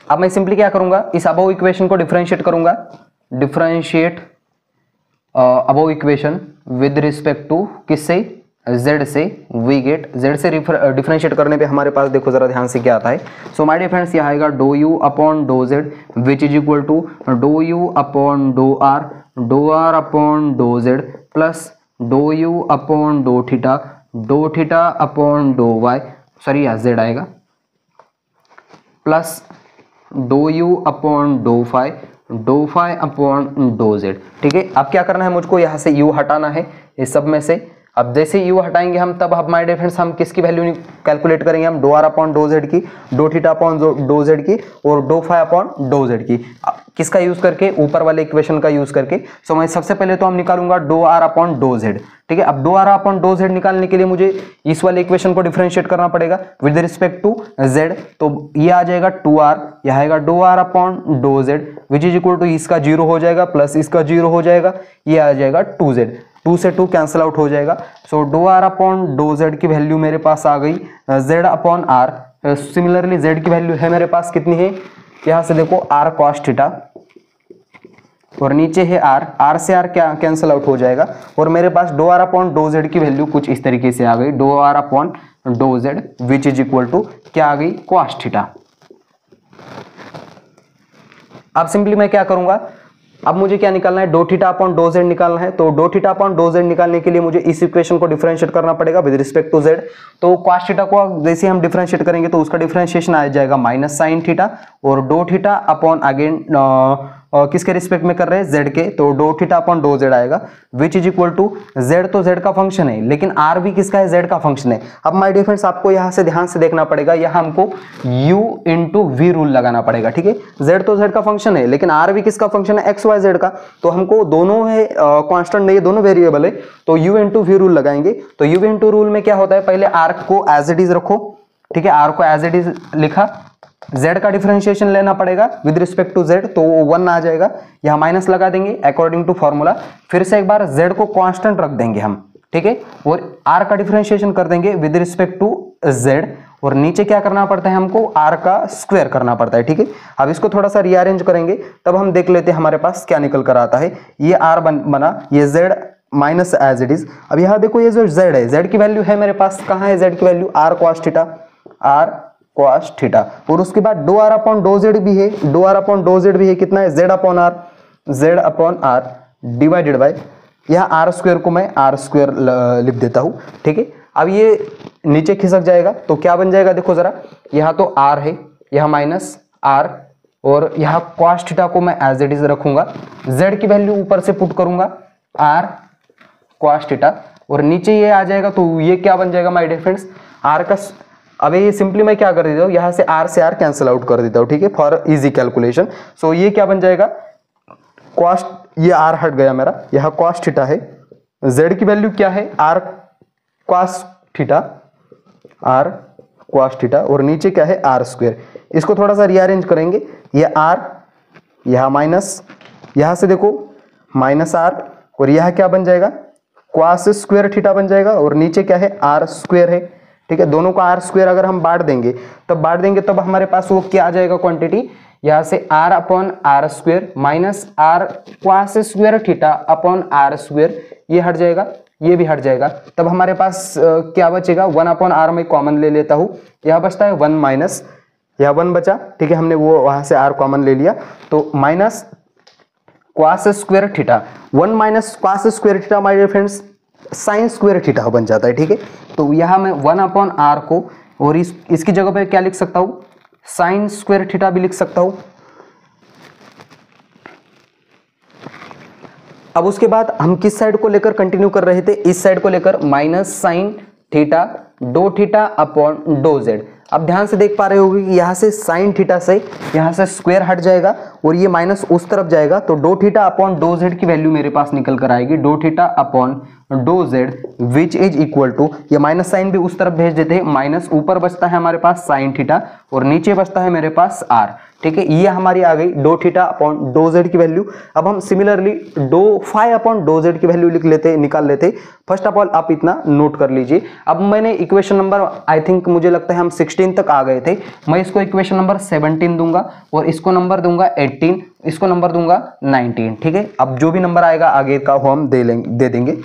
S1: अब मैं सिंपली क्या करूंगा, इस अबव इक्वेशन को डिफरेंशिएट करूंगा, differentiate above equation with respect to किससे, z से, वी गेट z से डिफरेंशिएट करने पे हमारे पास देखो जरा ध्यान से क्या आता है। सो माय डियर फ्रेंड्स, यह आएगा do u upon dough z which is equal to do u upon dough r upon dough z plus do u upon dough theta upon dough y, sorry यहाँ z आएगा, plus do u upon dough phi upon dough z। ठीक है, अब क्या करना है, मुझको यहाँ से u हटाना है इस सब में से। अब जैसे u हटाएंगे हम, तब अब माय डियर फ्रेंड्स हम किसकी वैल्यू कैलकुलेट करेंगे, हम डो r अपॉन डो z की, डो थीटा अपॉन डो z की और डो फाई अपॉन डो z की। किसका यूज करके, ऊपर वाले इक्वेशन का यूज करके। सो मैं सबसे पहले तो हम निकालूंगा डो r अपॉन डो z। ठीक है, अब डो r अपॉन डो z निकालने के लिए मुझे इस वाले इक्वेशन को डिफरेंशिएट करना पड़ेगा विद रिस्पेक्ट टू z। तो ये आ जाएगा 2r, यह आएगा डो r upon dough z which is equal to इसका 0 हो जाएगा प्लस इसका 0 हो जाएगा, ये आ जाएगा 2z, 2 से 2 कैंसिल आउट हो जाएगा। So dough r upon dough z की वैल्यू मेरे पास आ गई z upon r। Similarly z की वैल्यू है मेरे पास कितनी है, यहाँ से देखो r cos थीटा और नीचे है r से r क्या कैंसिल आउट हो जाएगा और मेरे पास do r upon dough z की वैल्यू कुछ इस तरीके से आ गई, do r upon dough z which is equal to क्या आ गई, cos थीटा। अब सिंपली मैं क्या करूंगा, अब मुझे क्या निकालना है, dough theta upon dough z निकालना है। तो डो थीटा अपॉन डो z निकालने के लिए मुझे इस इक्वेशन को डिफरेंशिएट करना पड़ेगा विद रिस्पेक्ट टू z। तो cos थीटा को जैसे हम डिफरेंशिएट करेंगे तो उसका डिफरेंशिएशन आ जाएगा माइनस साइन थीटा और डो थीटा अपॉन अगेन किसके रिस्पेक्ट में कर रहे हैं, z के, तो डो थीटा अपॉन डो z आएगा which is equal to z। तो z का फंक्शन है लेकिन r भी किसका है, z का फंक्शन है। अब माय डियर फ्रेंड्स आपको यहाँ से ध्यान से देखना पड़ेगा, यहाँ हमको u इंटू वी रूल लगाना पड़ेगा। ठीक है, z तो z का फंक्शन है लेकिन r भी किसका फंक्शन है, x y z का। तो हमको दोनों है कांस्टेंट नहीं है, दोनों वेरिएबल है, तो u इंटू वी रूल लगाएंगे। तो u इंटू रूल में क्या होता है, पहले r को एज इट इज रखो। ठीक है, r को एज इट इज लिखा, z का डिफरेंशिएशन लेना पड़ेगा विद रिस्पेक्ट टू z, तो 1 आ जाएगा, यहाँ माइनस लगा देंगे अकॉर्डिंग टू फॉर्मूला। फिर से एक बार z को कांस्टेंट रख देंगे हम। ठीक है, और r का डिफरेंशिएशन कर देंगे विद रिस्पेक्ट टू z और नीचे क्या करना पड़ता है, हमको r का स्क्वायर करना पड़ता है। ठीक है, अब इसको थोड़ा सा रीअरेंज करेंगे तब हम देख लेते हैं हमारे पास क्या निकल कर आता है। ये r बना, ये z minus as it is. अब यहाँ देखो ये जो z है, z की वैल्यू है मेरे पास, कहाँ है z की value, r cos theta, r cos theta. और उसके बाद डो r अपॉन डो z भी है, dough r upon dough z भी है, कितना है, z upon r divided by, यहाँ आर स्क्वायर को मैं r स्क्वायर लिख देता हूँ। ठीक है, अब ये नीचे खिसक जाएगा तो क्या बन जाएगा, देखो जरा, यहाँ तो r है, यहाँ माइनस r और यहाँ cos थीटा को मैं एज इट इज रखूंगा, z की वैल्यू ऊपर से पुट करूंगा r cos थीटा और नीचे ये आ जाएगा, तो ये क्या बन जाएगा माय डियर फ्रेंड्स, r का। अब ये सिंपली मैं क्या कर देता हूँ, यहाँ से r कैंसिल आउट कर देता हूँ। ठीक है, फॉर इजी कैलकुलेशन। सो ये क्या बन जाएगा, cos, ये r हट गया मेरा, यहाँ cos थीटा है, z की वैल्यू क्या है, r cos थीटा और नीचे क्या है, r स्क्वायर। इसको थोड़ा सा रीअरेंज करेंगे, ये r, यहाँ माइनस, यहाँ से देखो माइनस r और यह क्या बन जाएगा, cos स्क्वायर थीटा बन जाएगा और नीचे क्या है, r स्क्वायर है। ठीक है, दोनों का r स्क्वायर अगर हम बांट देंगे तब हमारे पास वो क्या आ जाएगा, क्वांटिटी, यहाँ से r upon r square minus r cos square theta upon r square, ये हट जाएगा, ये भी हट जाएगा। तब हमारे पास क्या बचेगा, 1 अपॉन r में कॉमन ले लेता हूँ, यहाँ बचता है 1 माइनस, यहाँ 1 बचा। ठीक है, हमने वो वहां से r कॉमन ले लिया, तो minus cos square theta, 1 minus cos square theta my dear friends sine square theta बन जाता है। ठीक है, तो यहाँ मैं 1 अपॉन r को और इसकी जगह पे क्या लिख सकता हूँ, साइन स्क्वायर थीटा भी लिख सकता हूँ। अब उसके बाद हम किस साइड को लेकर कंटिन्यू कर रहे थे, इस साइड को लेकर, माइनस साइन थीटा डो थीटा अपॉन डो z। अब ध्यान से देख पा रहे होगे कि यहाँ से साइन थीटा से यहाँ से स्क्वायर हट जाएगा और ये माइनस उस तरफ जाएगा, तो डो थीटा अपॉन डो जेड की वैल्यू मेरे पास निकल कर आएगी, डो theta upon do Z which is equal to, ये माइनस साइन भी उस तरफ भेज देते हैं, माइनस ऊपर बचता है हमारे पास साइन थीटा और नीचे बचता है मेरे पास आर। ठीक है, ये हमारी आ गई डो थीटा अपॉन डो जेड की वैल्यू। अब हम similarly dough phi upon do Z की वैल्यू लिख लेते, निकाल लेते। फर्स्ट ऑफ ऑल आप इतना नोट कर लीजिए। अब मैंने इक्वेशन नंबर आई थिंक मुझे लगता है हम 16 तक आ गए थे, मैं इसको इक्वेशन नंबर 17 दूंगा और इसको नंबर दूंगा 18, इसको नंबर दूंगा 19। ठीक है, अब जो भी नंबर आएगा आगे का वो हम दे देंगे।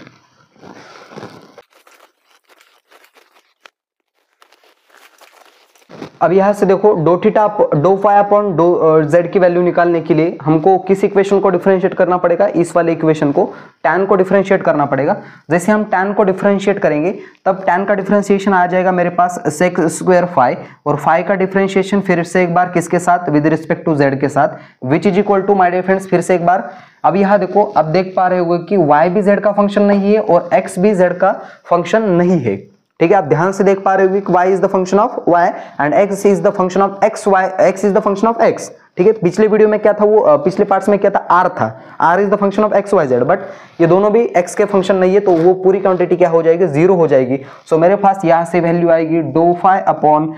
S1: अब यहां से देखो डो थीटा डो फाई अपॉन डो जेड की वैल्यू निकालने के लिए हमको किस इक्वेशन को डिफरेंशिएट करना पड़ेगा, इस वाले इक्वेशन को tan को डिफरेंशिएट करना पड़ेगा। जैसे हम tan को डिफरेंशिएट करेंगे तब tan का डिफरेंशिएशन आ जाएगा मेरे पास sec स्क्वायर फाई, और फाई का डिफरेंशिएशन फिर से एक बार किसके साथ, विद रिस्पेक्ट टू z के साथ, which is equal to my dear friends फिर से एक बार। अब यहाँ देखो, अब देख पा रहे होगे कि y भी z का फंक्शन नहीं है और x भी z का फंक्शन नहीं है। ठीक है, आप ध्यान से देख पा रहे हो कि y is the function of y and x is the function of x, x is the function of x। ठीक है, पिछले वीडियो में क्या था, वो पिछले पार्ट्स में क्या था, r था, r is the function of x y z, but ये दोनों भी x के फंक्शन नहीं है, तो वो पूरी क्वांटिटी क्या हो जाएगी, जीरो हो जाएगी। सो मेरे पास यहाँ से वैल्यू आएगी डो फाई अपॉन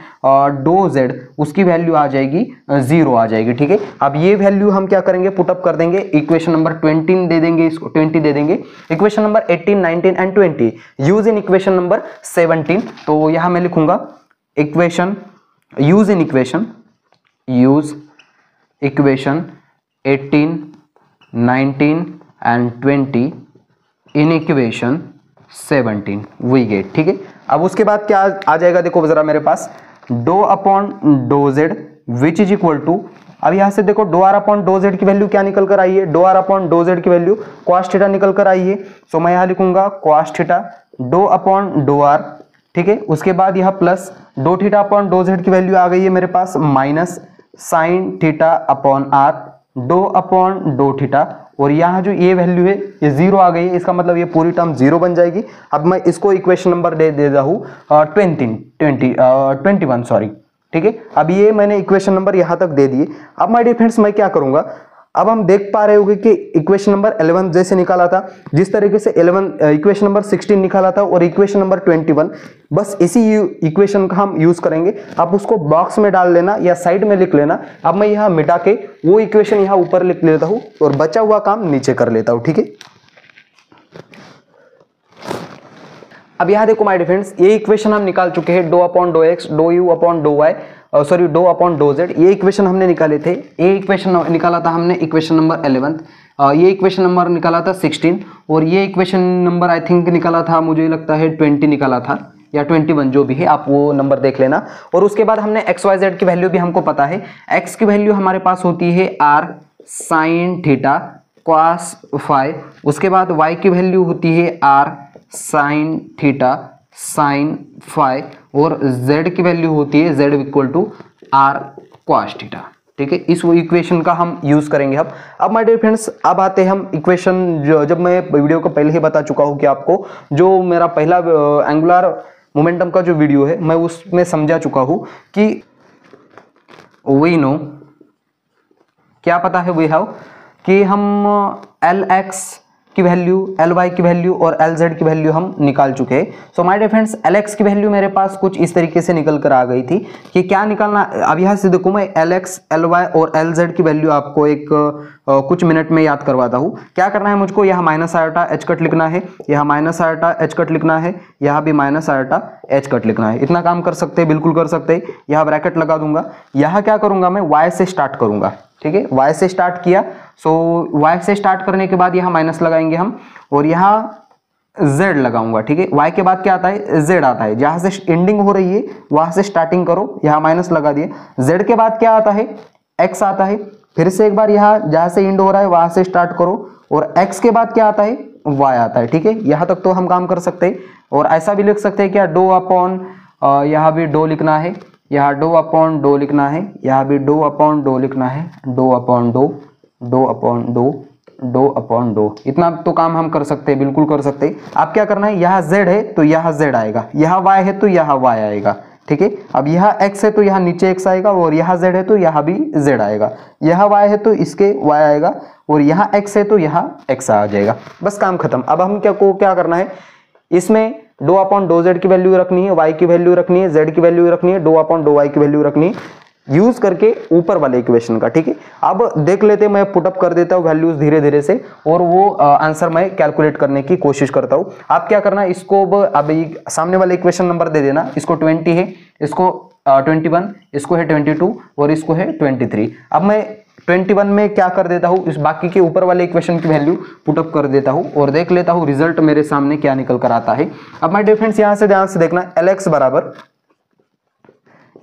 S1: डो जेड, उसकी वैल्यू आ जाएगी जीरो आ जाएगी। ठीक है, अब ये वैल्यू हम क्या करेंगे, पुटअप कर देंगे, इक्वेशन नंबर 20 दे देंगे, इसको 20 दे देंगे, equation number 18, 19 and 20 use in equation number 17। तो यहाँ मैं लिखूंगा equation use equation 18, 19 and 20 in equation 17 we get. ठीक है, अब उसके बाद क्या आ जाएगा, देखो जरा मेरे पास do upon do Z which is equal to, अब यहां से देखो do are upon do Z की वैल्यू क्या निकल कर आई है, do are upon do Z की वैल्यू कॉस थीटा निकल कर आई है। सो मैं यहां लिखूंगा cos theta dough upon do R. ठीक है, उसके बाद यह plus do theta upon do Z की वैल्यू आ गई है मेरे पास minus sine theta upon r डो अपॉन डो थीटा, और यहाँ जो ये वैल्यू है ये जीरो आ गई है, इसका मतलब ये पूरी टर्म जीरो बन जाएगी। अब मैं इसको इक्वेशन नंबर दे देता हूँ 21 सॉरी। ठीक है, अब ये मैंने इक्वेशन नंबर यहाँ तक दे दिए। अब माय डियर फ्रेंड्स मैं क्या करूंगा, अब हम देख पा रहे होंगे कि इक्वेशन नंबर 11 जैसे निकाला था, जिस तरीके से 11 इक्वेशन नंबर 16 निकाला था और इक्वेशन नंबर 21, बस इसी इक्वेशन का हम यूज करेंगे। आप उसको बॉक्स में डाल लेना या साइड में लिख लेना। अब मैं यहाँ मिटा के वो इक्वेशन यहाँ ऊपर लिख लेता हूँ और बचा हुआ काम नीचे कर लेता हूँ। ठीक है, अब यहाँ देखो माय डियर फ्रेंड्स, ये इक्वेशन हम निकाल चुके हैं, डो upon dough x, dough you upon dough y, sorry डो अपॉन डो जेड, ये इक्वेशन हमने निकाले थे। ये इक्वेशन निकाला था हमने इक्वेशन नंबर 11, ये इक्वेशन नंबर निकाला था 16, और ये इक्वेशन नंबर आई थिंक निकाला था, मुझे लगता है 20 निकाला था या 21, जो भी है आप वो नंबर देख लेना। और उसके बाद हमने एक्स वाई जेड की वैल्यू भी हमको पता है, एक्स की वैल्यू हमारे पास होती है r sine theta cos phi, उसके बाद वाई की वैल्यू होती है r sine theta sine phi, और z की वैल्यू होती है z equal to r cos theta. ठीक है, इस इक्वेशन का हम यूज करेंगे। अब माय डियर फ्रेंड्स, अब आते हैं हम इक्वेशन, जब मैं वीडियो को पहले ही बता चुका हूं कि आपको जो मेरा पहला एंगुलर मोमेंटम का जो वीडियो है मैं उसमें समझा चुका हूं कि वी नो, क्या पता है, वी हैव कि हम Lx की वैल्यू, Ly की वैल्यू और Lz की वैल्यू हम निकाल चुके हैं। So my dear friends, Lx की वैल्यू मेरे पास कुछ इस तरीके से निकल कर आ गई थी कि क्या निकालना। अब यहाँ से देखो मैं Lx, Ly और Lz की वैल्यू आपको एक कुछ मिनट में याद करवाता हूँ। क्या करना है मुझको, यहाँ माइनस आयोटा एच कट लिखना है, यहाँ माइनस आयोटा एच कट लिखना है, यहाँ भी माइनस आयोटा एच कट लिखना है। इतना काम कर सकते हैं, बिल्कुल कर सकते हैं। यहाँ ब्रैकेट लगा दूंगा, यहाँ क्या करूंगा मैं, y से स्टार्ट करूंगा। ठीक है, y से स्टार्ट किया, सो y से स्टार्ट करने के बाद यहाँ माइनस लगाएंगे हम, और यहाँ z लगाऊंगा। ठीक है, y के बाद क्या आता है, z आता है, जहां से एंडिंग हो रही है वहां से स्टार्टिंग करो, यहाँ माइनस लगा दिए। z के बाद क्या आता है, x आता है, फिर से एक बार यहाँ जहां से एंड हो रहा है वहां से स्टार्ट करो, और x के बाद क्या आता है, y आता है। ठीक है, यहाँ तक तो हम काम कर सकते हैं। और ऐसा भी लिख सकते हैं क्या, डो अपॉन, यहाँ भी डो लिखना है, यहाँ डो अपॉन डो लिखना है, यहाँ भी डो अपॉन डो लिखना है, डो अपॉन डो, डो अपॉन डो, डो अपॉन डो। इतना तो काम हम कर सकते हैं, बिल्कुल कर सकते हैं। आप क्या करना है, यहाँ z है तो यहाँ z आएगा, यहाँ y है तो यहाँ y आएगा। ठीक है। अब यहाँ x है तो यहाँ नीचे x आएगा, और यहाँ z है तो यहाँ भी z आएगा, यहाँ y है तो इसके y आएगा, और यहाँ x है तो यहाँ x आ जाएगा। बस काम खत्म। अब हम क्या करना है, इसमें डो अपॉन डो z की वैल्यू रखनी है, y की वैल्यू रखनी है, z की वैल्यू रखनी है, डो अपॉन डो y की वैल्यू रखनी है, यूज करके ऊपर वाले इक्वेशन का। ठीक है, अब देख लेते हैं, मैं पुटअप कर देता हूँ वैल्यूज धीरे धीरे से, और वो आंसर मैं कैलकुलेट करने की कोशिश करता हूँ। आप क्या करना है, इसको अब सामने वाले इक्वेशन नंबर दे देना, इसको 20 है, इसको 21, इसको है 22 और इसको है 23। अब मैं 21 में क्या कर देता हूँ, इस बाकी के ऊपर वाले इक्वेशन की वैल्यू पुटअप कर देता हूँ और देख लेता हूँ रिजल्ट मेरे सामने क्या निकल कर आता है। अब माय डियर फ्रेंड्स यहाँ से ध्यान से देखना, Lx बराबर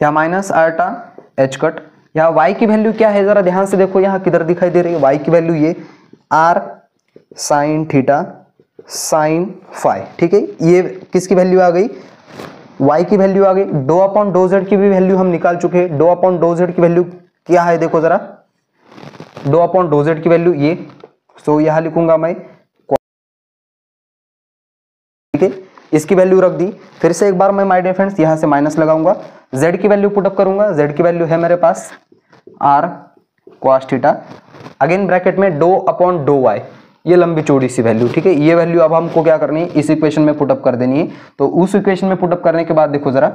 S1: या माइनस आयटा एच कट, यहाँ y की वैल्यू क्या है जरा ध्यान से देखो, यहाँ किधर दिखाई दे रही है y की वैल्यू, ये r sign theta sine phi. ठीक है, ये किसकी वैल्यू आ गई, y की वैल्यू आ गई। डो अपॉन डो z की भी वैल्यू हम निकाल चुके हैं, डो अपॉन डो z की वैल्यू क्या है देखो जरा, डो अपॉन डो z की वैल्यू ये, सो यहां लिखूंगा मैं, ठीक है, इसकी वैल्यू रख दी। फिर से एक बार मैं माय डियर फ्रेंड्स यहां से माइनस लगाऊंगा, z की वैल्यू पुटअप करूंगा, z की वैल्यू है मेरे पास r cos theta, again bracket में डो अपॉन डो y, ये लंबी चौड़ी सी वैल्यू। ठीक है, ये वैल्यू अब हमको क्या करनी है, इस इक्वेशन में पुटअप कर देनी है। तो उस इक्वेशन में पुटअप करने के बाद देखो जरा,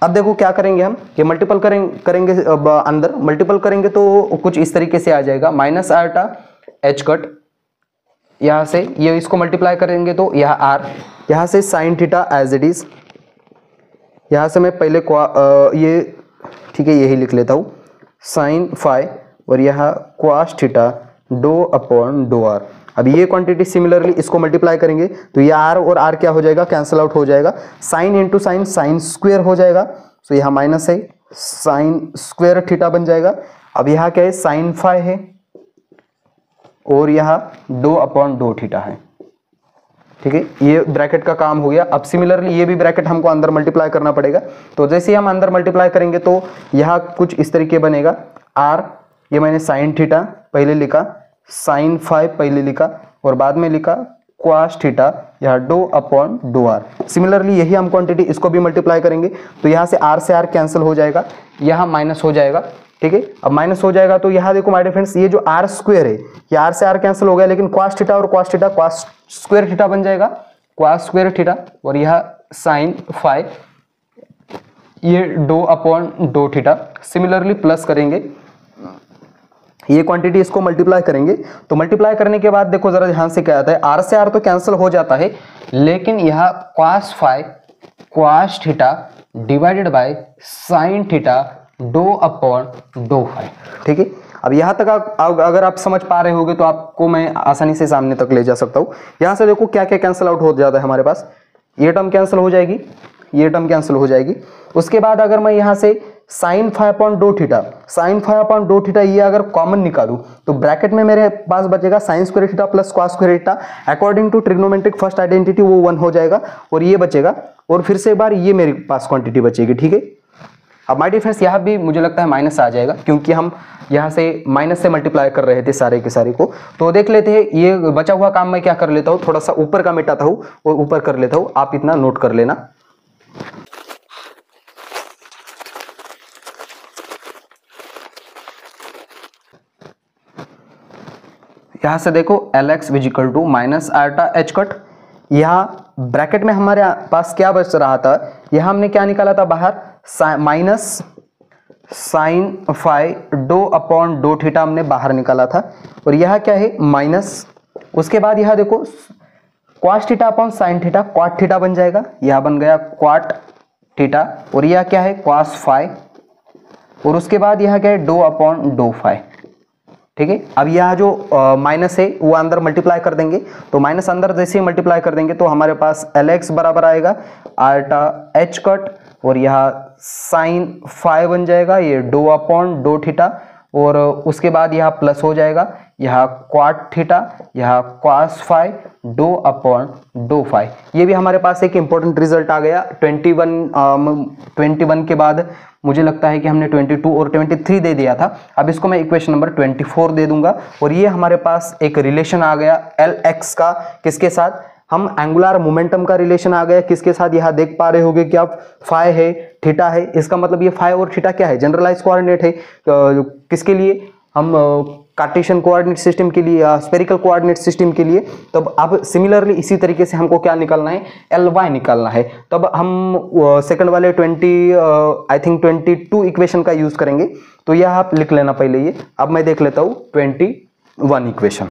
S1: अब देखो क्या करेंगे हम, ये मल्टीपल करेंगे अंदर मल्टीपल करेंगे तो कुछ इस तरीके से आ जाएगा, माइनस आयटा एच कट, यहां से ये इसको मल्टीप्लाई करेंगे तो यह r, यहां से sine theta as it is, यहां से मैं पहले ये ठीक है यही लिख लेता हूं, साइन फाई, और यह cos theta dough upon dough r। अब ये क्वांटिटी सिमिलरली इसको मल्टीप्लाई करेंगे तो ये r और r क्या हो जाएगा, कैंसिल आउट हो जाएगा, sine into sine sine square हो जाएगा, तो यहाँ माइनस है, साइन स्क्वायर थीटा बन जाएगा। अब यहाँ क्या है, साइन फाई है, और यहाँ डो अपॉन डो थीटा है। ठीक है, ये ब्रैकेट का काम हो गया। अब सिमिलरली ये भी ब्रैकेट हमको अंदर मल्टीप्लाई करना पड़ेगा, तो जैसे ही हम अंदर मल्टीप्लाई करेंगे तो यहाँ कुछ इस तरीके बनेगा, r ये मैंने साइन थीटा पहले लिखा, साइन फाई पहले लिखा, और बाद में लिखा क्वास थीटा, यह डो अपॉन डो r। सिमिलरली यही हम क्वांटिटी इसको भी मल्टीप्लाई करेंगे तो यहाँ से r कैंसिल हो जाएगा, यहाँ माइनस हो जाएगा। ठीक है, अब माइनस हो जाएगा तो यहाँ देखो माय डियर फ्रेंड्स, ये जो r स्क्वायर है, ये r से r कैंसिल हो गया, लेकिन क्वास थीटा और cos theta cos square theta बन जाएगा, क्वास स्क्वायर थीटा, और यह साइन फाई, ये dough upon dough theta. Similarly plus करेंगे, ये क्वांटिटी इसको मल्टीप्लाई करेंगे, तो मल्टीप्लाई करने के बाद देखो जरा ध्यान से क्या आता है, r से r तो कैंसिल हो जाता है, लेकिन यह cos phi cos theta divided by sine theta dough upon dough phi. ठीक है, अब यहाँ तक अगर आप समझ पा रहे होगे तो आपको मैं आसानी से सामने तक ले जा सकता हूँ। यहाँ से देखो क्या क्या कैंसिल आउट हो जाता है हमारे पास, ये टर्म कैंसिल हो जाएगी, ये टर्म कैंसिल हो जाएगी। उसके बाद अगर मैं यहाँ से sine phi upon dough theta, sine phi upon dough theta ये अगर कॉमन निकालूं तो ब्रैकेट में मेरे पास बचेगा sine square theta plus cos square theta, according to trigonometric first identity वो 1 हो जाएगा, और ये बचेगा, और फिर से एक बार ये मेरे पास क्वांटिटी बचेगी। ठीक है, अब माय डियर फ्रेंड्स यहाँ भी मुझे लगता है माइनस आ जाएगा, क्योंकि हम यहाँ से माइनस से मल्टीप्लाई कर रहे थे सारे के सारे को। तो देख लेते हैं, ये बचा हुआ काम मैं क्या कर लेता हूँ, थोड़ा सा ऊपर का मिटाता हूँ और ऊपर कर लेता हूँ, आप इतना नोट कर लेना। यहां से देखो Lx equal to minus iota H cut, यहाँ ब्रैकेट में हमारे पास क्या बच रहा था, यहाँ हमने क्या निकाला था बाहर, minus sine phi dough upon dough theta हमने बाहर निकाला था, और यह क्या है माइनस, उसके बाद यह देखो क्वाट theta upon sine theta, क्वाट theta बन जाएगा, यह बन गया क्वाट थीटा, और यह क्या है कॉस फाई, और उसके बाद यह क्या है डो अपॉन डो फाई। ठीक है, अब यह जो माइनस है वो अंदर मल्टीप्लाई कर देंगे, तो माइनस अंदर जैसे ही मल्टीप्लाई कर देंगे तो हमारे पास Lx बराबर आएगा आयटा एच कट, और यह साइन फाई बन जाएगा, ये डो अपॉन डो थीटा, और उसके बाद यहाँ प्लस हो जाएगा, यहाँ क्वाट थीटा, यहाँ cos phi dough upon dough phi. ये भी हमारे पास एक इंपॉर्टेंट रिजल्ट आ गया। 21 के बाद मुझे लगता है कि हमने 22 और 23 दे दिया था। अब इसको मैं इक्वेशन नंबर 24 दे दूंगा और ये हमारे पास एक रिलेशन आ गया एल एक्स का, किसके साथ, हम एंगुलर मोमेंटम का रिलेशन आ गया किसके साथ, यहां देख पा रहे होगे कि आप फाई है, थीटा है, इसका मतलब ये फाई और थीटा क्या है, जनरलाइज कोऑर्डिनेट है। किसके लिए, हम कार्टेशियन कोऑर्डिनेट सिस्टम के लिए, स्फेरिकल कोऑर्डिनेट सिस्टम के लिए। तब अब सिमिलरली इसी तरीके से हमको क्या निकालना है, एल वाई निकालना है। तब हम सेकंड वाले 22 इक्वेशन का यूज करेंगे। तो यह आप लिख लेना पहले ये। अब मैं देख लेता हूं 21 इक्वेशन।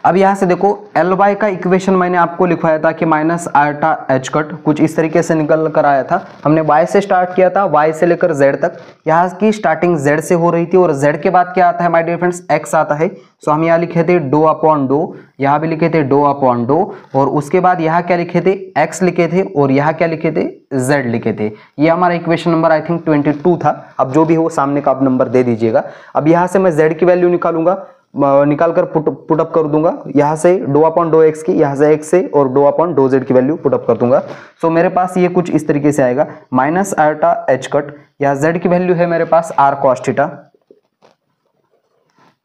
S1: अब यहां से देखो एल वाई का इक्वेशन मैंने आपको लिखवाया था कि माइनस आयटा एच कट कुछ इस तरीके से निकल कर आया था। हमने y से स्टार्ट किया था, y से लेकर z तक। यहाँ की स्टार्टिंग z से हो रही थी और z के बाद क्या आता है माय डियर फ्रेंड्स, x आता है। सो हम यहाँ लिखे थे डो अपॉन डो, यहाँ भी लिखे थे डो अपॉन डो, और उसके बाद यहाँ क्या लिखे थे, x लिखे थे, और यहाँ क्या लिखे थे, z लिखे थे। ये हमारा इक्वेशन नंबर आई थिंक 22 था। अब जो भी हो सामने का आप नंबर दे दीजिएगा। अब यहाँ से मैं z की वैल्यू निकालूंगा, निकाल कर पुटअप कर दूंगा। यहां से डो अपॉन डो एक्स की, यहां से x से, और डो अपॉन डो z की वैल्यू पुटअप कर दूंगा। सो मेरे पास ये कुछ इस तरीके से आएगा, माइनस आयटा एच कट, यहां z की वैल्यू है मेरे पास r cos थीटा।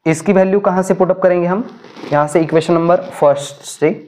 S1: इसकी वैल्यू कहां से पुटअप करेंगे हम, यहां से इक्वेशन नंबर फर्स्ट से।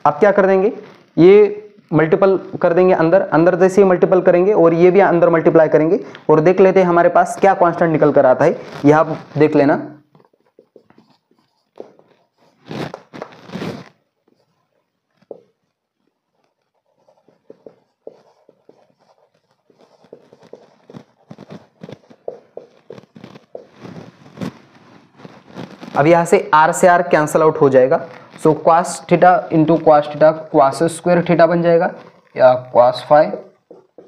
S1: आप क्या कर देंगे, ये मल्टीपल कर देंगे अंदर, अंदर जैसे मल्टीपल करेंगे और ये भी अंदर मल्टीप्लाई करेंगे, और देख लेते हैं हमारे पास क्या कांस्टेंट निकल कर आता है। यह आप देख लेना। अब यहां से r से r कैंसल आउट हो जाएगा। So cos theta into cos theta cos square theta बन जाएगा, या cos phi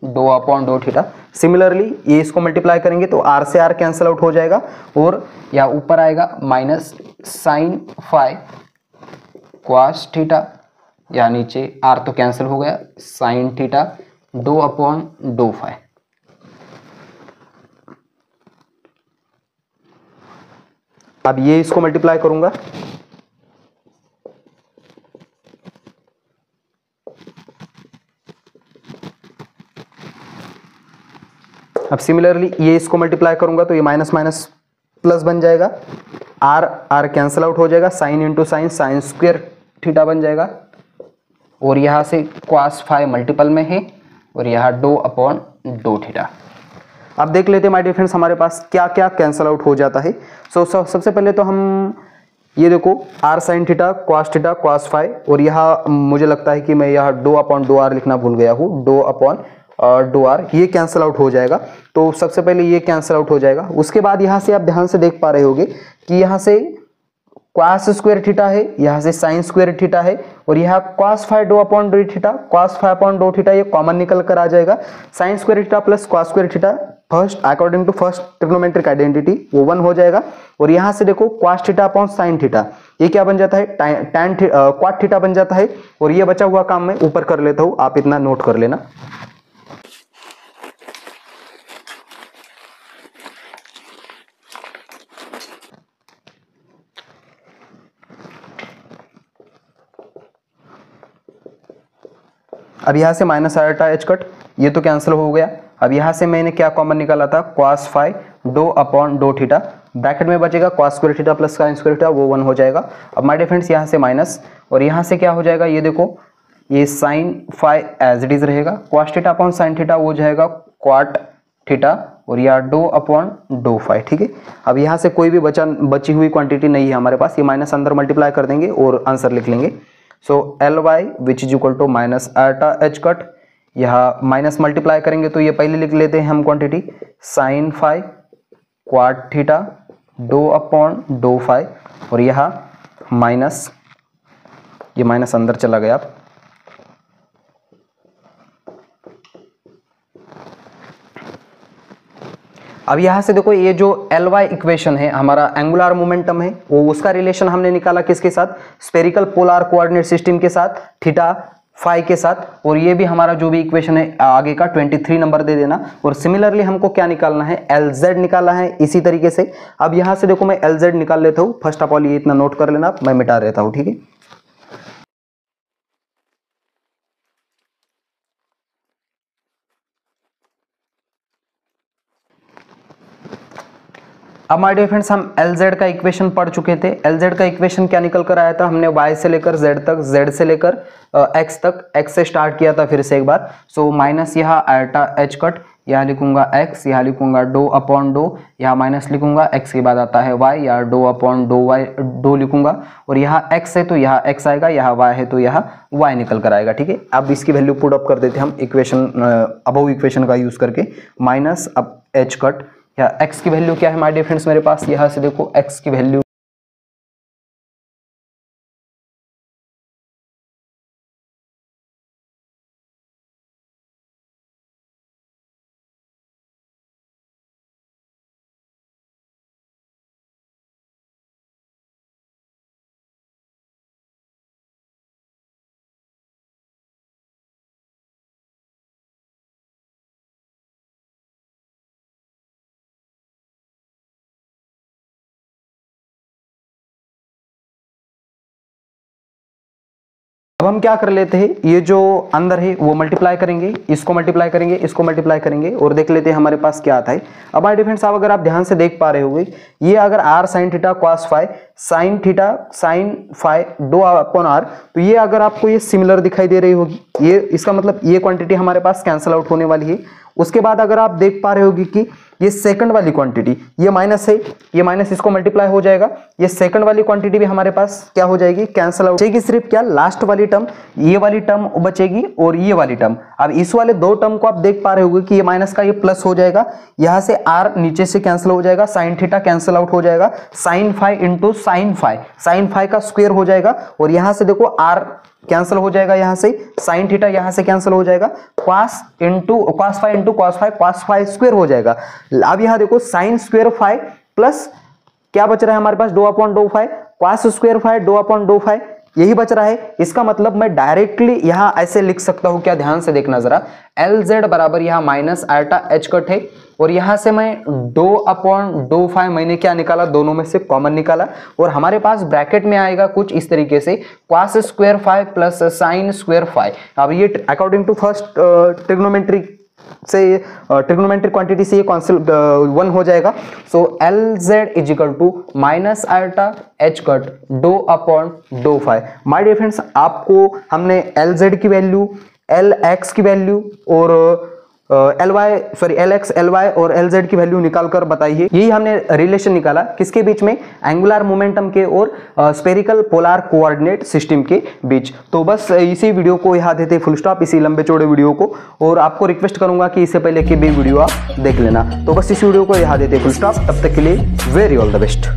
S1: dough upon dough theta. Similarly ये इसको मल्टीप्लाई करेंगे तो r से r कैंसल आउट हो जाएगा, और या ऊपर आएगा minus sine phi cos theta, या नीचे r तो कैंसिल हो गया, sine theta dough upon dough phi. अब ये इसको मल्टीप्लाई करूंगा, अब सिमिलरली ये इसको मल्टीप्लाई करूंगा तो ये माइनस माइनस प्लस बन जाएगा, आर आर कैंसिल आउट हो जाएगा, sine into sine sign square theta बन जाएगा, और यहां से cos फाई मल्टीपल में है, और यहां डो अपॉन डो थीटा। अब देख लेते हैं माय डियर फ्रेंड्स हमारे पास क्या क्या कैंसिल आउट हो जाता है। सो सबसे पहले तो हम ये देखो r sign theta cos phi, और यहाँ मुझे लगता है कि मैं यहाँ डो अपॉन डो आर लिखना भूल गया हूँ, डो अपॉन डो आर, ये कैंसिल आउट हो जाएगा। तो सबसे पहले ये कैंसिल आउट हो जाएगा। उसके बाद यहाँ से आप ध्यान से देख पा रहे होगे कि यहाँ से cos स्क्वायर थीटा है, यहाँ से साइन स्क्वायर थीटा है, और यहाँ cos phi dough upon dough theta, cos phi upon dough theta ये कॉमन निकल कर आ जाएगा। Sine square theta plus cos square theta first according to first trigonometric identity वो 1 हो जाएगा, और यहाँ से देखो cos theta upon sine theta ये क्या बन जाता है, tan क्वाट थीटा बन जाता है। और ये बचा हुआ काम मैं ऊपर कर लेता हूँ, आप इतना नोट कर लेना। अब यहाँ से माइनस आयटा एच कट ये तो कैंसिल हो गया। अब यहाँ से मैंने क्या कॉमन निकाला था, cos phi dough upon dough theta, bracket में बचेगा cos square theta plus sine square theta, वो 1 हो जाएगा। अब माय डियर फ्रेंड्स यहाँ से माइनस, और यहाँ से क्या हो जाएगा, ये देखो ये sine phi as it is रहेगा, cos theta upon sine theta वो जाएगा क्वाट थीटा, और यह डो अपॉन डो फाई। ठीक है, अब यहाँ से कोई भी बची हुई क्वांटिटी नहीं है हमारे पास, ये माइनस अंदर मल्टीप्लाई कर देंगे और आंसर लिख लेंगे। So L Y which is equal to minus iota H cut, यहाँ माइनस मल्टीप्लाई करेंगे तो ये पहले लिख लेते हैं हम quantity, sine phi cot theta dough upon dough phi, और यह माइनस, ये माइनस अंदर चला गया। अब यहां से देखो ये जो Ly इक्वेशन है हमारा एंगुलर मोमेंटम है, वो उसका रिलेशन हमने निकाला किसके साथ, स्फेरिकल पोलर कोऑर्डिनेट सिस्टम के साथ, थीटा फाई के साथ, और ये भी हमारा जो भी इक्वेशन है आगे का 23 नंबर दे देना। और सिमिलरली हमको क्या निकालना है, Lz निकालना है इसी तरीके से। अब यहां से देखो मैं Lz निकाल लेता हूं, फर्स्ट ऑफ ऑल ये इतना नोट कर लेना, मैं मिटा देता हूं, ठीक है। अब माय डियर फ्रेंड्स हम Lz का इक्वेशन पढ़ चुके थे। Lz का इक्वेशन क्या निकल कर आया था, हमने y से लेकर z तक, z से लेकर x तक, x से स्टार्ट किया था फिर से एक बार। सो माइनस यहाँ आयटा h कट, यहाँ लिखूंगा x, यहाँ लिखूंगा डो अपॉन डो, यहाँ माइनस लिखूंगा, x के बाद आता है y, या डो अपॉन डो y, डो लिखूंगा, और यहाँ x है तो यहाँ x आएगा, यहाँ y है तो यहाँ y निकल कर आएगा, ठीक है। अब इसकी वैल्यू पुट अप कर देते हैं हम इक्वेशन, अबव इक्वेशन का यूज करके, माइनस अब h कट, या x की वैल्यू क्या है माय डियर फ्रेंड्स मेरे पास, यहाँ से देखो x की वैल्यू अब हम क्या कर लेते हैं, ये जो अंदर है वो मल्टीप्लाई करेंगे, इसको मल्टीप्लाई करेंगे, इसको मल्टीप्लाई करेंगे, और देख लेते हैं हमारे पास क्या आता है। अब माय डियर फ्रेंड्स साहब अगर आप ध्यान से देख पा रहे होंगे, ये अगर r sin theta cos phi sin theta sin phi dough upon r, तो ये अगर आपको ये सिमिलर दिखाई दे रही होगी, ये इसका मतलब ये क्वांटिटी हमारे पास कैंसिल आउट होने वाली है। उसके बाद अगर आप देख पा रहे होगी कि ये सेकंड वाली क्वांटिटी, ये माइनस है, ये माइनस इसको मल्टीप्लाई हो जाएगा, ये सेकंड वाली क्वांटिटी भी हमारे पास क्या हो जाएगी, कैंसिल आउट जाएगी। सिर्फ क्या, लास्ट वाली टर्म, ये वाली टर्म बचेगी और ये वाली टर्म। अब इस वाले दो टर्म को आप देख पा रहे होगे कि ये माइनस का ये प्लस हो जाएगा, यहां से r नीचे से कैंसिल हो जाएगा, साइन थीटा कैंसिल आउट हो जाएगा, sine phi into sine phi का स्क्वायर हो जाएगा, और यहां से देखो r कैंसिल हो जाएगा, यहां से साइन थीटा यहां से कैंसिल हो जाएगा, cos phi into cos phi square हो जाएगा। अब यहां देखो साइन स्क्वायर फाई प्लस क्या बच रहा है हमारे पास, do upon dough phi, cos square phi dough upon dough phi, यही बच रहा है। इसका मतलब मैं डायरेक्टली यहां ऐसे लिख सकता हूं, क्या ध्यान से देखना जरा, Lz बराबर यहां माइनस आयटा h कट है, और यहां से मैं डो अपॉन डो फाई मैंने क्या निकाला, दोनों में से कॉमन निकाला, और हमारे पास ब्रैकेट में आएगा कुछ इस तरीके से, cos square phi plus sine square phi. अब ये अकॉर्डिंग टू फर्स्ट ट्रिग्नोमेट्री से, ट्रिग्नोमेट्रिक क्वांटिटी से ये कॉन्सेप्ट 1 हो जाएगा। So Lz is equal to minus iota h cut डो upon dough phi. My dear friends आपको हमने Lz की वैल्यू, Lx की वैल्यू और Lx, Ly और Lz की वैल्यू निकाल कर बताई है। यही हमने रिलेशन निकाला किसके बीच में, एंगुलर मोमेंटम के और स्फेरिकल पोलर कोऑर्डिनेट सिस्टम के बीच। तो बस इसी वीडियो को यहाँ देते फुल स्टॉप, इसी लंबे चौड़े वीडियो को, और आपको रिक्वेस्ट करूंगा कि इससे पहले कि भी वीडियो आप देख लेना। तो बस इस वीडियो को यहाँ देते फुल स्टॉप, तब तक के लिए वेरी ऑल द बेस्ट।